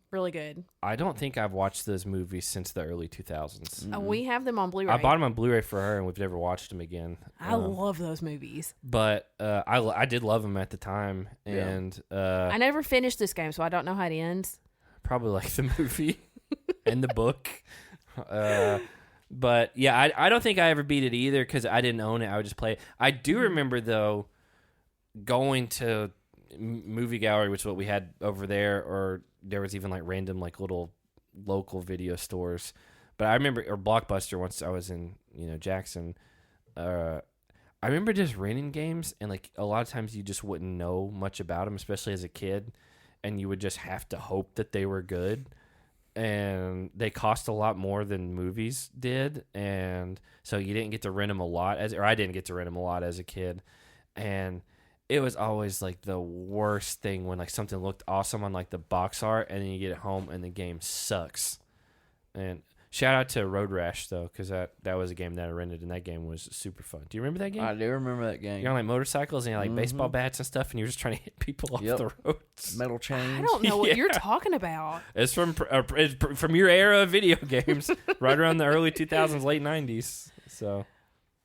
I don't think I've watched those movies since the early 2000s. We have them on Blu-ray. I bought them on Blu-ray for her, and we've never watched them again. I love those movies, but I did love them at the time, and I never finished this game, so I don't know how it ends. Probably like the movie and the book. But yeah, I don't think I ever beat it either because I didn't own it. I would just play it. I do remember though going to Movie Gallery, which is what we had over there, or there was even like random like little local video stores. But I remember, or Blockbuster, once I was in, Jackson, I remember just renting games, and like a lot of times you just wouldn't know much about them, especially as a kid, and you would just have to hope that they were good. And they cost a lot more than movies did, and so you didn't get to rent them a lot, or I didn't get to rent them a lot as a kid, and it was always like the worst thing when like something looked awesome on like the box art, and then you get it home and the game sucks. And shout out to Road Rash though, because that was a game that I rented, and that game was super fun. Do you remember that game? I do remember that game. You're on like motorcycles and you're like baseball bats and stuff, and you're just trying to hit people off the roads. Metal chains. I don't know what you're talking about. It's from your era of video games, right around the early 2000s, late 90s. So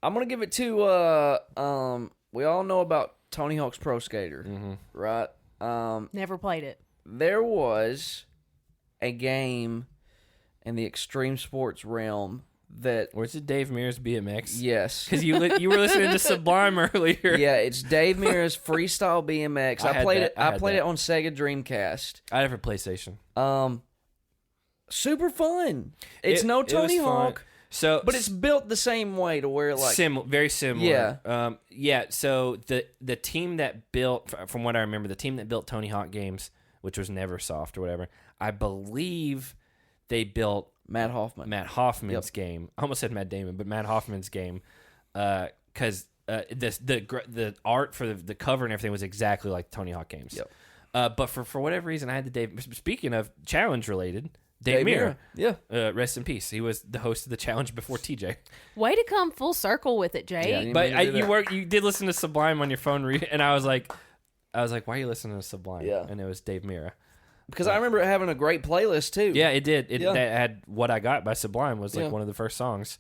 I'm gonna give it to we all know about Tony Hawk's Pro Skater, right? Never played it. There was a game in the extreme sports realm that... Or is it Dave Mirra's BMX? Yes. Because you were listening to Sublime earlier. Yeah, it's Dave Mirra's Freestyle BMX. I played it on Sega Dreamcast. I had it for PlayStation. Super fun. It's no Tony Hawk. So, but it's built the same way to where like very similar. Yeah. So the team that built, from what I remember, the team that built Tony Hawk games, which was Neversoft or whatever, I believe they built Matt Hoffman's game. I almost said Matt Damon, but Matt Hoffman's game, because the art for the cover and everything was exactly like Tony Hawk games. Yep. But for whatever reason, I had the Dave. Speaking of challenge related. Dave Mirra. Yeah. Rest in peace. He was the host of the challenge before TJ. Way to come full circle with it, Jeyyy. Yeah, but you did listen to Sublime on your phone, and I was like, why are you listening to Sublime? Yeah. And it was Dave Mirra. Because I remember it having a great playlist too. Yeah, it did. That had What I Got by Sublime was like one of the first songs.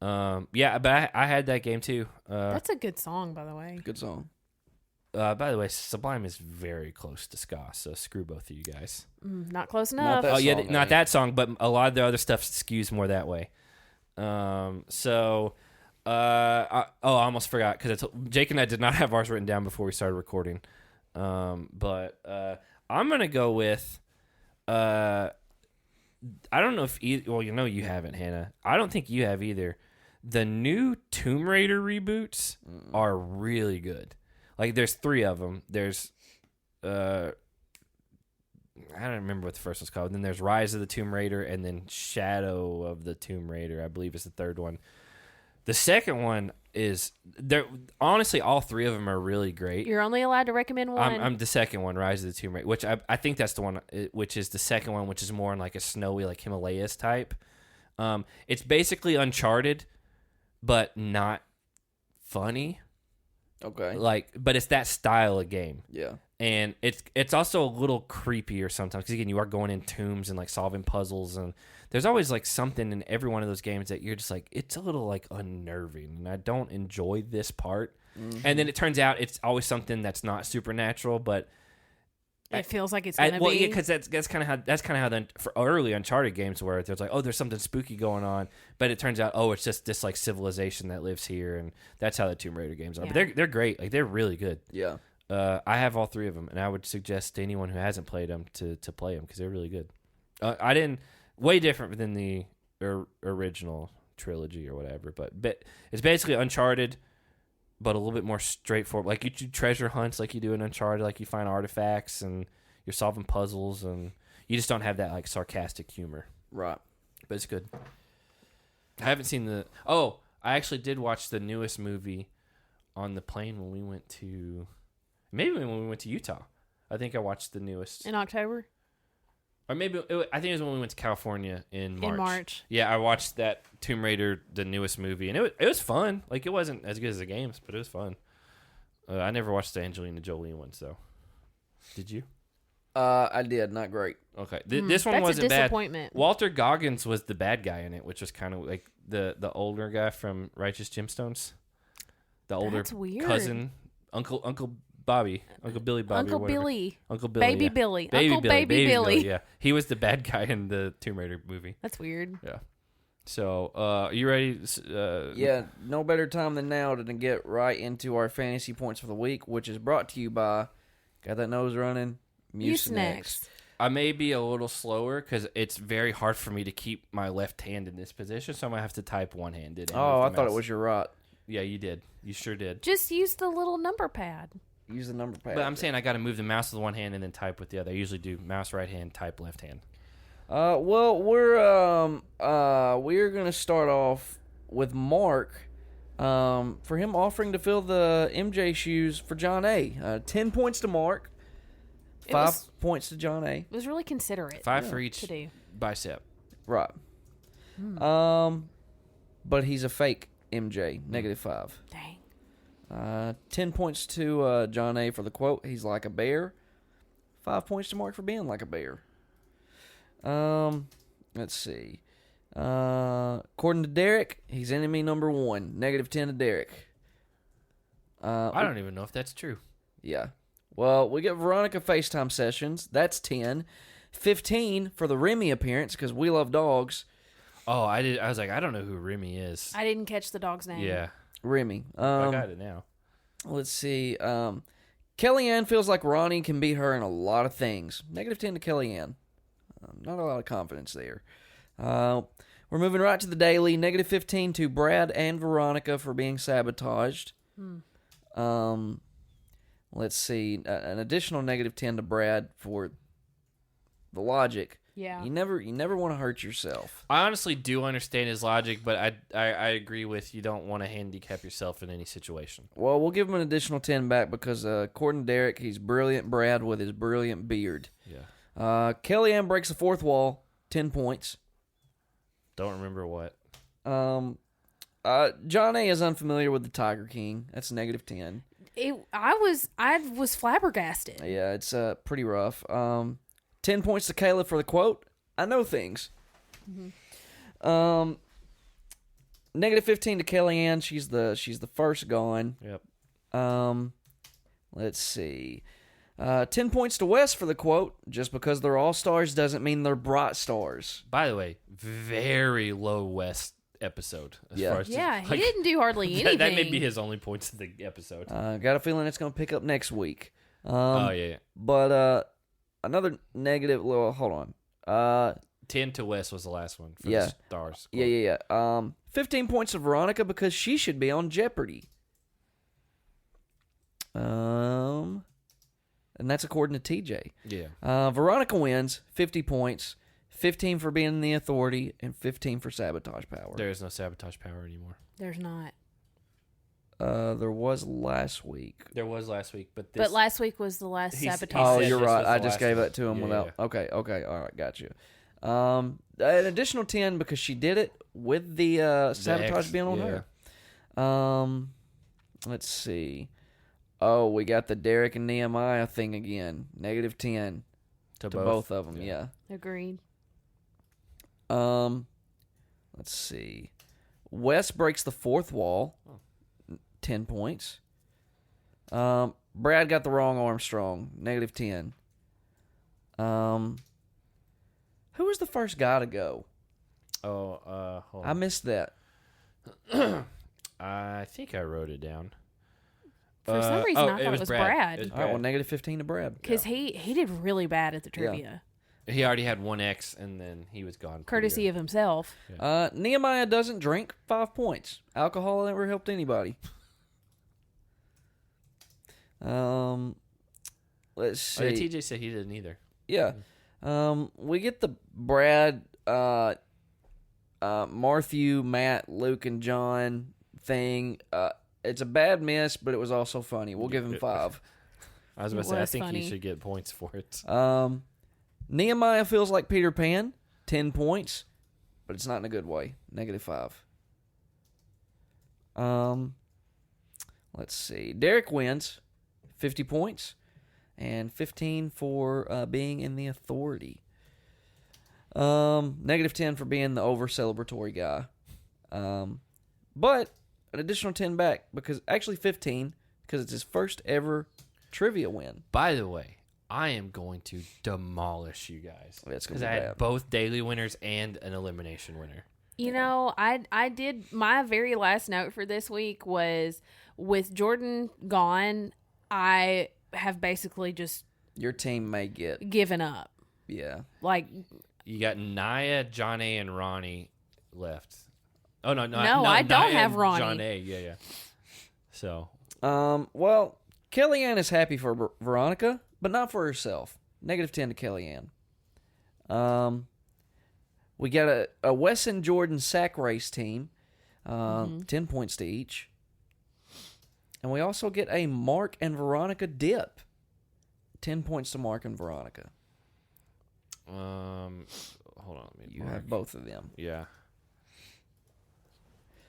But I had that game too. That's a good song, by the way. Good song. By the way, Sublime is very close to ska, so screw both of you guys. Not close enough. Not that song, but a lot of the other stuff skews more that way. I almost forgot, because Jake and I did not have ours written down before we started recording. But I'm gonna go with I don't know if you haven't, Hannah. I don't think you have either. The new Tomb Raider reboots are really good. Like, there's 3 of them. There's, I don't remember what the first one's called. Then there's Rise of the Tomb Raider, and then Shadow of the Tomb Raider, I believe is the third one. The second one is, honestly, all 3 of them are really great. You're only allowed to recommend one. I'm the second one, Rise of the Tomb Raider, which I think that's the one, which is the second one, which is more in like a snowy, like Himalayas type. It's basically Uncharted, but not funny. Okay. But it's that style of game. Yeah. And it's also a little creepier sometimes, because again, you are going in tombs and like solving puzzles, and there's always like something in every one of those games that you're just like, it's a little like unnerving, and I don't enjoy this part. And then it turns out it's always something that's not supernatural, but it feels like it's gonna be. Yeah, because that's kind of how for early Uncharted games where there's like, oh, there's something spooky going on, but it turns out, oh, it's just this like civilization that lives here, and that's how the Tomb Raider games are. Yeah. But they're great, like they're really good. Yeah. I have all 3 of them, and I would suggest to anyone who hasn't played them to play them, because they're really good. I didn't way different than the original trilogy or whatever, but it's basically Uncharted, but a little bit more straightforward. Like, you do treasure hunts like you do in Uncharted, like you find artifacts and you're solving puzzles, and you just don't have that like sarcastic humor. Right. But it's good. I haven't seen I actually did watch the newest movie on the plane when we went to, maybe when we went to Utah. I think I watched the newest. In October? Or maybe, I think it was when we went to California in March. In March. Yeah, I watched that Tomb Raider, the newest movie, and it was fun. Like, it wasn't as good as the games, but it was fun. I never watched the Angelina Jolie one, so. Did you? I did. Not great. Okay. This one wasn't a bad. disappointment. Walter Goggins was the bad guy in it, which was kind of like the older guy from Righteous Gemstones. The older cousin, Uncle Bobby, Uncle Billy Bobby. Uncle Billy. Uncle Billy. Baby yeah. Billy. Baby Uncle Billy. Baby Billy. Yeah. He was the bad guy in the Tomb Raider movie. That's weird. Yeah. So, are you ready? Yeah, no better time than now to get right into our fantasy points for the week, which is brought to you by, got that nose running? Mucinex. I may be a little slower because it's very hard for me to keep my left hand in this position, so I'm going to have to type one-handed. Oh, I thought it was your right. Yeah, you did. You sure did. Just use the little number pad. Use the number pad. But I'm saying I got to move the mouse with one hand and then type with the other. I usually do mouse right hand, type left hand. Well, we're going to start off with Mark for him offering to fill the MJ shoes for John A. 10 points to Mark, 5 points to John A. It was really considerate. 5 for each to do. bicep. Right. But he's a fake MJ, -5. Dang. 10 points to John A. for the quote, he's like a bear. 5 points to Mark for being like a bear. Let's see. According to Derek, he's enemy number 1. -10 to Derek. I don't even know if that's true. Yeah. Well, we get Veronica FaceTime sessions. That's 10. 15 for the Remy appearance because we love dogs. Oh, I did. I was like, I don't know who Remy is. I didn't catch the dog's name. Yeah. Remy. I got it now. Let's see. Kellyanne feels like Ronnie can beat her in a lot of things. -10 to Kellyanne. Not a lot of confidence there. We're moving right to the daily. -15 to Brad and Veronica for being sabotaged. Let's see. An additional -10 to Brad for the logic. Yeah. You never want to hurt yourself. I honestly do understand his logic, but I agree with you don't want to handicap yourself in any situation. Well, we'll give him an additional 10 back because according to Derek, he's brilliant Brad with his brilliant beard. Yeah. Kellyanne breaks the fourth wall, 10 points. Don't remember what. John A is unfamiliar with the Tiger King. That's -10. I was flabbergasted. Yeah, it's pretty rough. 10 points to Kayla for the quote. I know things. -15 to Kellyanne. She's the first gone. Yep. Let's see. 10 points to Wes for the quote. Just because they're all stars doesn't mean they're bright stars. By the way, very low West episode. Yeah. He didn't do hardly anything. That may be his only points of the episode. Got a feeling it's going to pick up next week. Oh, yeah. But another negative. Well, hold on. 10 to West was the last one for Yeah. the stars. Yeah. 15 points to Veronica because she should be on Jeopardy. And that's according to TJ. Yeah. Veronica wins 50 points, 15 for being in the authority, and 15 for sabotage power. There is no sabotage power anymore. There's not. There was last week. There was last week, but this... But last week was the last He sabotage. Oh, said you're this right. was I the just last gave one. that to him Yeah, without. yeah. Okay. All right, got you. An additional 10 because she did it with the sabotage X, being on yeah. her. Let's see. Oh, we got the Derek and Nehemiah thing again. -10 to both of them. Yeah. Agreed. Let's see. Wes breaks the fourth wall. 10 points. Brad got the wrong Armstrong. -10. Who was the first guy to go? Oh, hold I on. missed that. I think I wrote it down. For some reason, I thought it was Brad. It was All right, well, Brad. -15 to Brad. Because he did really bad at the trivia. He already had one X, and then he was gone. Courtesy of himself. Nehemiah doesn't drink. 5 points. Alcohol never helped anybody. Let's see. Oh, yeah, TJ said he didn't either. Yeah. We get the Brad, Marthew, Matt, Luke, and John thing. It's a bad miss, but it was also funny. We'll give him 5. I was about to It say, I was think funny. he should get points for it. Nehemiah feels like Peter Pan. 10 points, but it's not in a good way. -5. Let's see. Derek wins 50 points and 15 for being in the authority. -10 for being the over celebratory guy. But an additional 10 back because actually 15 because it's his first ever trivia win. By the way, I am going to demolish you guys. That's gonna Because be I had bad. both daily winners and an elimination winner. You know, I did my very last note for this week was with Jordyn gone, I have basically just Your team may get. given up. Yeah. Like, You got Nia, John A, and Ronnie left. Oh no, I don't Nia have and Ronnie. John A, yeah. So, well, Kellyanne is happy for Veronica, but not for herself. -10 to Kellyanne. We got a Wes and Jordyn sack race team, 10 points to each. And we also get a Mark and Veronica dip, 10 points to Mark and Veronica. hold on. You have both of them. Yeah.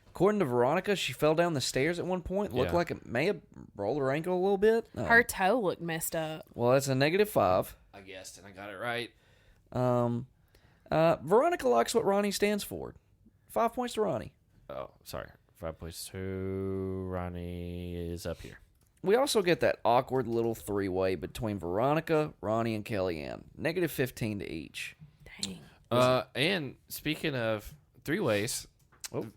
According to Veronica, she fell down the stairs at one point. Looked like it may have rolled her ankle a little bit. her toe looked messed up. Well, that's a -5. I guessed, and I got it right. Veronica likes what Ronnie stands for. 5 points to Ronnie. Oh, sorry. 5 points to Ronnie is up here. We also get that awkward little three-way between Veronica, Ronnie, and Kellyanne. -15 to each. Dang. And speaking of three ways,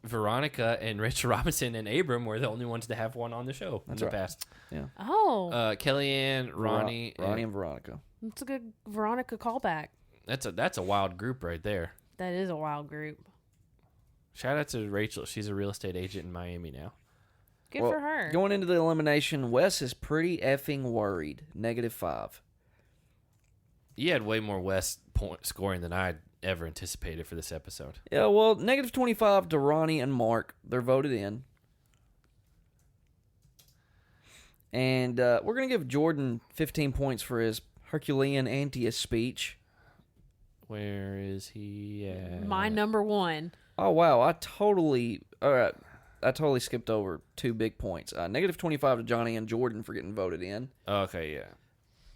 Veronica and Rich Robinson and Abram were the only ones to have one on the show in the past. Yeah. Oh. Kellyanne, Ronnie, and Veronica. That's a good Veronica callback. That's a wild group right there. That is a wild group. Shout out to Rachel. She's a real estate agent in Miami now. Good for her. Going into the elimination, Wes is pretty effing worried. -5. You had way more West point scoring than I'd ever anticipated for this episode. Yeah, well, -25 to Ronnie and Mark. They're voted in. And we're going to give Jordyn 15 points for his Herculean Antaeus speech. Where is he at? My number one. Oh, wow. I totally skipped over 2 big points. -25 to Johnny and Jordyn for getting voted in. Okay, yeah.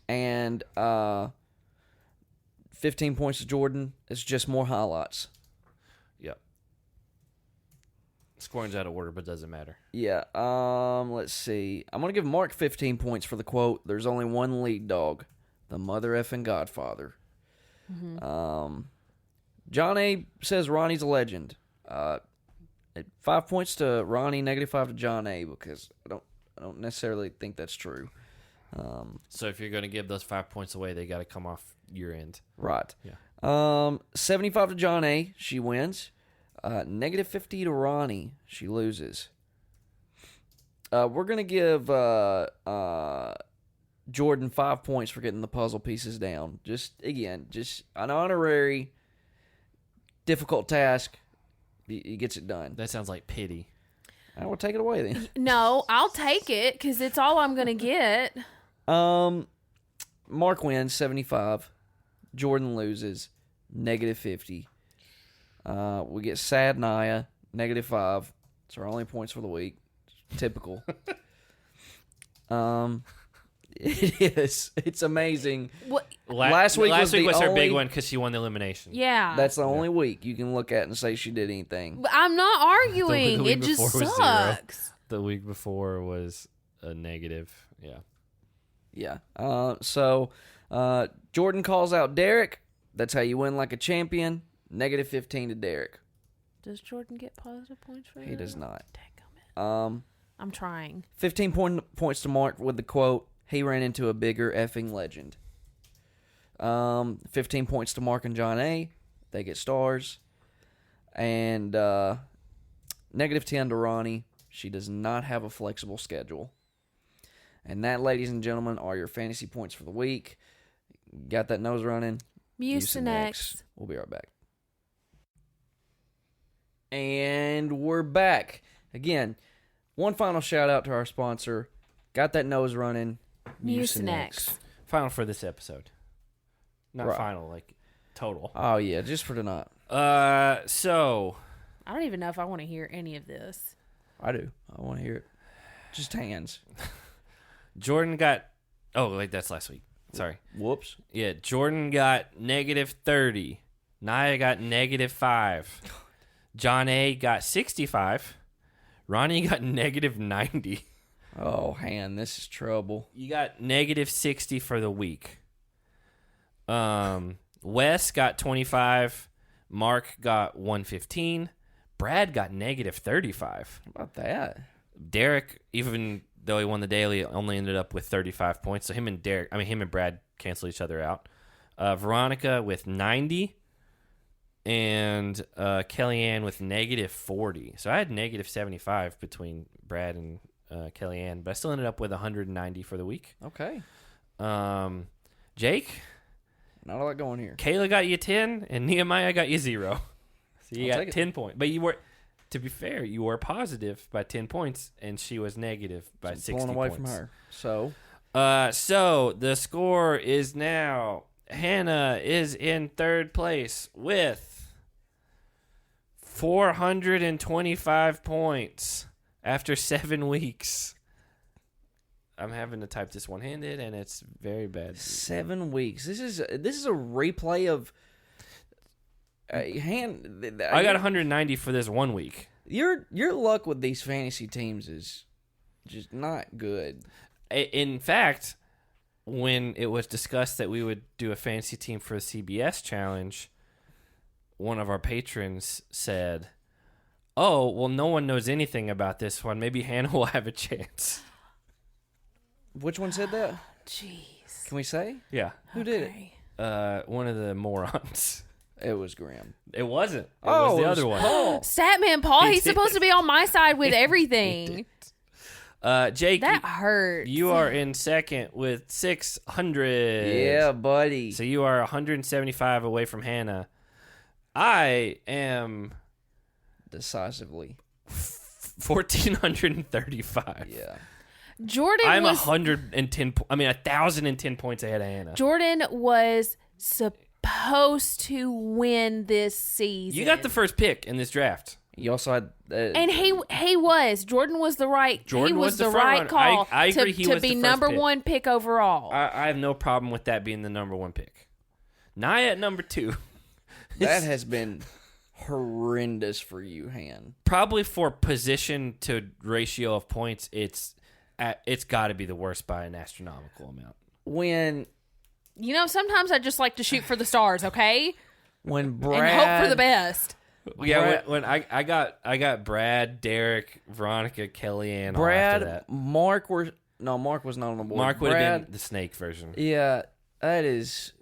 And 15 points to Jordyn. It's just more highlights. Yep. Scoring's out of order, but doesn't matter. Yeah. Let's see. I'm going to give Mark 15 points for the quote, "There's only one lead dog, the mother effing Godfather." John A says Ronnie's a legend. 5 points to Ronnie, -5 to John A, because I don't necessarily think that's true. So if you're going to give those 5 points away, they got to come off your end. Right. Yeah. 75 to John A, she wins. -50 to Ronnie, she loses. We're going to give Jordyn 5 points for getting the puzzle pieces down. Just an honorary, difficult task. He gets it done. That sounds like pity. I will take it away then. No, I'll take it because it's all I'm going to get. Mark wins 75. Jordyn loses -50. We get sad Nia -5. It's our only points for the week. Typical. It is. It's amazing. What? Last week was her only- big one because she won the elimination. Yeah. That's the only week you can look at and say she did anything. But I'm not arguing. The week It just before was 0. sucks. The week before was a negative. Yeah. Yeah. So Jordyn calls out Derek. That's how you win like a champion. -15 to Derek. Does Jordyn get positive points for that? He does not. Dadgummit. I'm trying. 15 points to Mark with the quote, "He ran into a bigger effing legend." 15 points to Mark and John A. They get stars. And -10 to Ronnie. She does not have a flexible schedule. And that, ladies and gentlemen, are your fantasy points for the week. Got that nose running? Mucinex. We'll be right back. And we're back. Again, one final shout out to our sponsor. Got that nose running? Mucinex. Final for this episode. Not Right. final, like total. Oh, yeah, just for tonight. So I don't even know if I want to hear any of this. I do. I want to hear it. Just hands. Jordyn got. Oh, wait, that's last week. Sorry. Whoops. Yeah, Jordyn got -30. Nia got -5. John A got 65. Ronnie got -90. Oh, Han, this is trouble. You got -60 for the week. Wes got 25. Mark got 115. Brad got -35. How about that? Derek, even though he won the daily, only ended up with 35 points. So him and Brad canceled each other out. Veronica with 90, and Kellyanne with negative 40. So I had negative 75 between Brad and Kellyanne, but I still ended up with 190 for the week. Okay. Jake? Not a lot going here. Kayla got you 10, and Nehemiah got you 0. So you I'll got 10 points. But you were, to be fair, you were positive by 10 points, and she was negative by 60 pulling away points. from her. So the score is now Hannah is in third place with 425 points after 7 weeks. I'm having to type this one-handed, and it's very bad. 7 weeks. This is a replay of. I got 190 for this 1 week. Your luck with these fantasy teams is just not good. In fact, when it was discussed that we would do a fantasy team for the CBS challenge, one of our patrons said, "Oh, well, no one knows anything about this one. Maybe Hannah will have a chance." Which one said that? Jeez. Can we say? Yeah. Who did it? One of the morons. It was Grimm. It wasn't. It was the other one. Paul. Statman Paul, he's did. supposed to be on my side with everything. Jake, That hurts. you are in second with 600. Yeah, buddy. So you are 175 away from Hannah. I am Decisively. 1,435. Yeah. Jordyn I'm was 1,010 points ahead of Hannah. Jordyn was supposed to win this season. You got the first pick in this draft. You also had. And he was. Jordan was the right. Jordan he was the the front right runner. call I agree, he to was be the first number pick. 1 pick overall. I have no problem with that being the number 1 pick. Nia at number 2. That has been horrendous for you, Han. Probably for position to ratio of points, it's got to be the worst by an astronomical amount. When sometimes I just like to shoot for the stars, okay? Brad And hope for the best. Yeah, when I got Brad, Derek, Veronica, Kellyanne. All after that. Mark was not on the board. Mark would Brad, have been the snake version. Yeah, that is.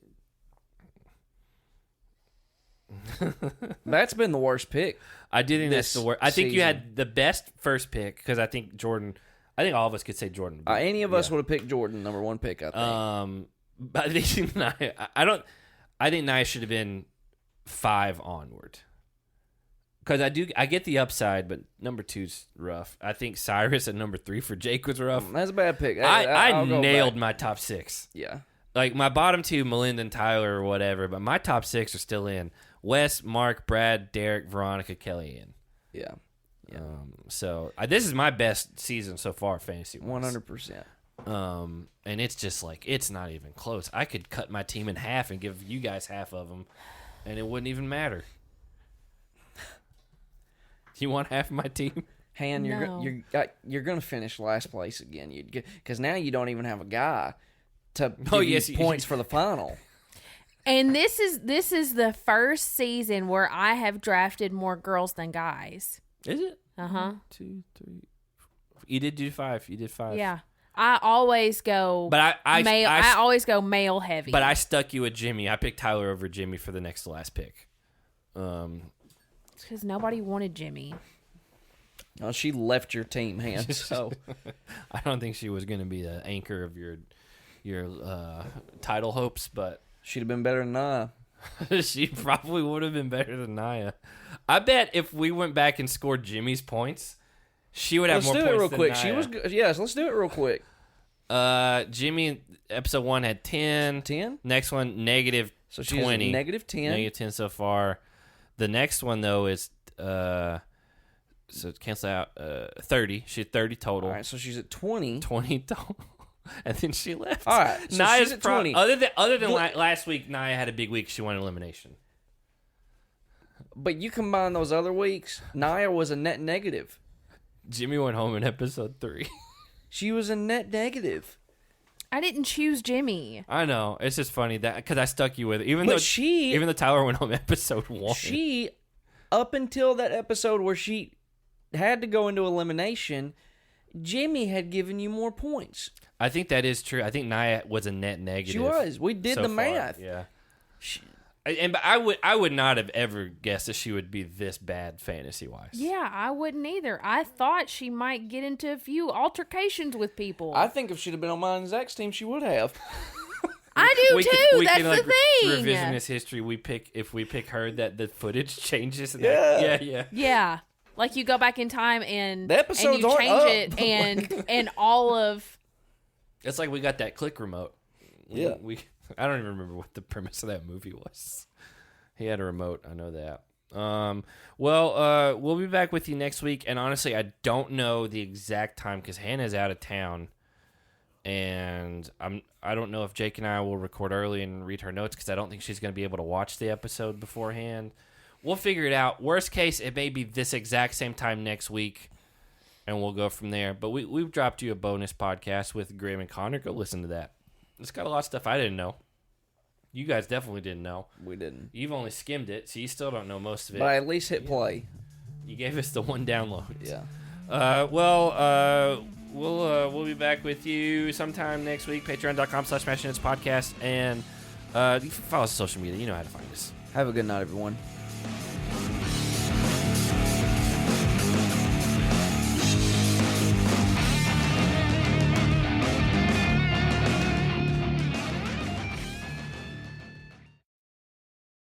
That's been the worst pick. I do think that's the worst. I think you season. had the best first pick because I think Jordyn. I think all of us could say Jordyn. Any of us would have picked Jordyn, number 1 pick. I think. But I think Nia. I think Nia should have been 5 onward. Because I get the upside, but number 2's rough. I think Cyrus at number 3 for Jake was rough. That's a bad pick. I nailed my top 6. Yeah. Like my bottom 2, Melinda and Tyler or whatever, but my top 6 are still in. Wes, Mark, Brad, Derek, Veronica, Kellyanne. Yeah. So this is my best season so far, fantasy. 100%. And it's just like it's not even close. I could cut my team in half and give you guys half of them, and it wouldn't even matter. You want half of my team? Han, you're gonna finish last place again. Because now you don't even have a guy to give you points for the final. And this is the first season where I have drafted more girls than guys. Is it? 1, 2, 3. You did do 5. You did 5. Yeah. I always go But I always go male heavy. But I stuck you with Jimmy. I picked Tyler over Jimmy for the next to last pick. It's because nobody wanted Jimmy. Well, she left your team, Han. So I don't think she was going to be the anchor of your title hopes, but she'd have been better than Nia. she probably would have been better than Nia. I bet if we went back and scored Jimmy's points, she would have more points than Let's do it real quick. Nia. She was good. Yes, let's do it real quick. Jimmy, episode 1 had 10. 10? Next one, negative So she's 20. negative 10. Negative 10 so far. The next one, though, is, so cancel out, 30. She had 30 total. All right, so she's at 20. 20 total. And then she left. All right, so Nia's she's at 20. Other than last week, Nia had a big week. She won elimination. But you combine those other weeks, Nia was a net negative. Jimmy went home in episode 3. She was a net negative. I didn't choose Jimmy. I know. It's just funny that because I stuck you with it. Even But though Tyler went home episode 1. She, up until that episode where she had to go into elimination, Jimmy had given you more points. I think that is true. I think Nia was a net negative. She was. We did so the far. math. Yeah. But I would not have ever guessed that she would be this bad fantasy-wise. Yeah, I wouldn't either. I thought she might get into a few altercations with people. I think if she'd have been on my and Zach's team, she would have. I do too. That's the thing. Revisionist history. If we pick her, that the footage changes. Yeah. Like you go back in time and the episodes you change aren't it and all of. It's like we got that click remote. Yeah. I don't even remember what the premise of that movie was. He had a remote. I know that. We'll be back with you next week. And honestly, I don't know the exact time because Hannah's out of town. And I don't know if Jake and I will record early and read her notes because I don't think she's going to be able to watch the episode beforehand. We'll figure it out. Worst case, it may be this exact same time next week. And we'll go from there. But we've dropped you a bonus podcast with Grimm and Connor. Go listen to that. It's got a lot of stuff I didn't know. You guys definitely didn't know. We didn't. You've only skimmed it, so you still don't know most of it. But I at least hit play. You gave us the one download. Yeah. We'll be back with you sometime next week. Patreon.com/SmashingItsPodcast. And you can follow us on social media. You know how to find us. Have a good night, everyone.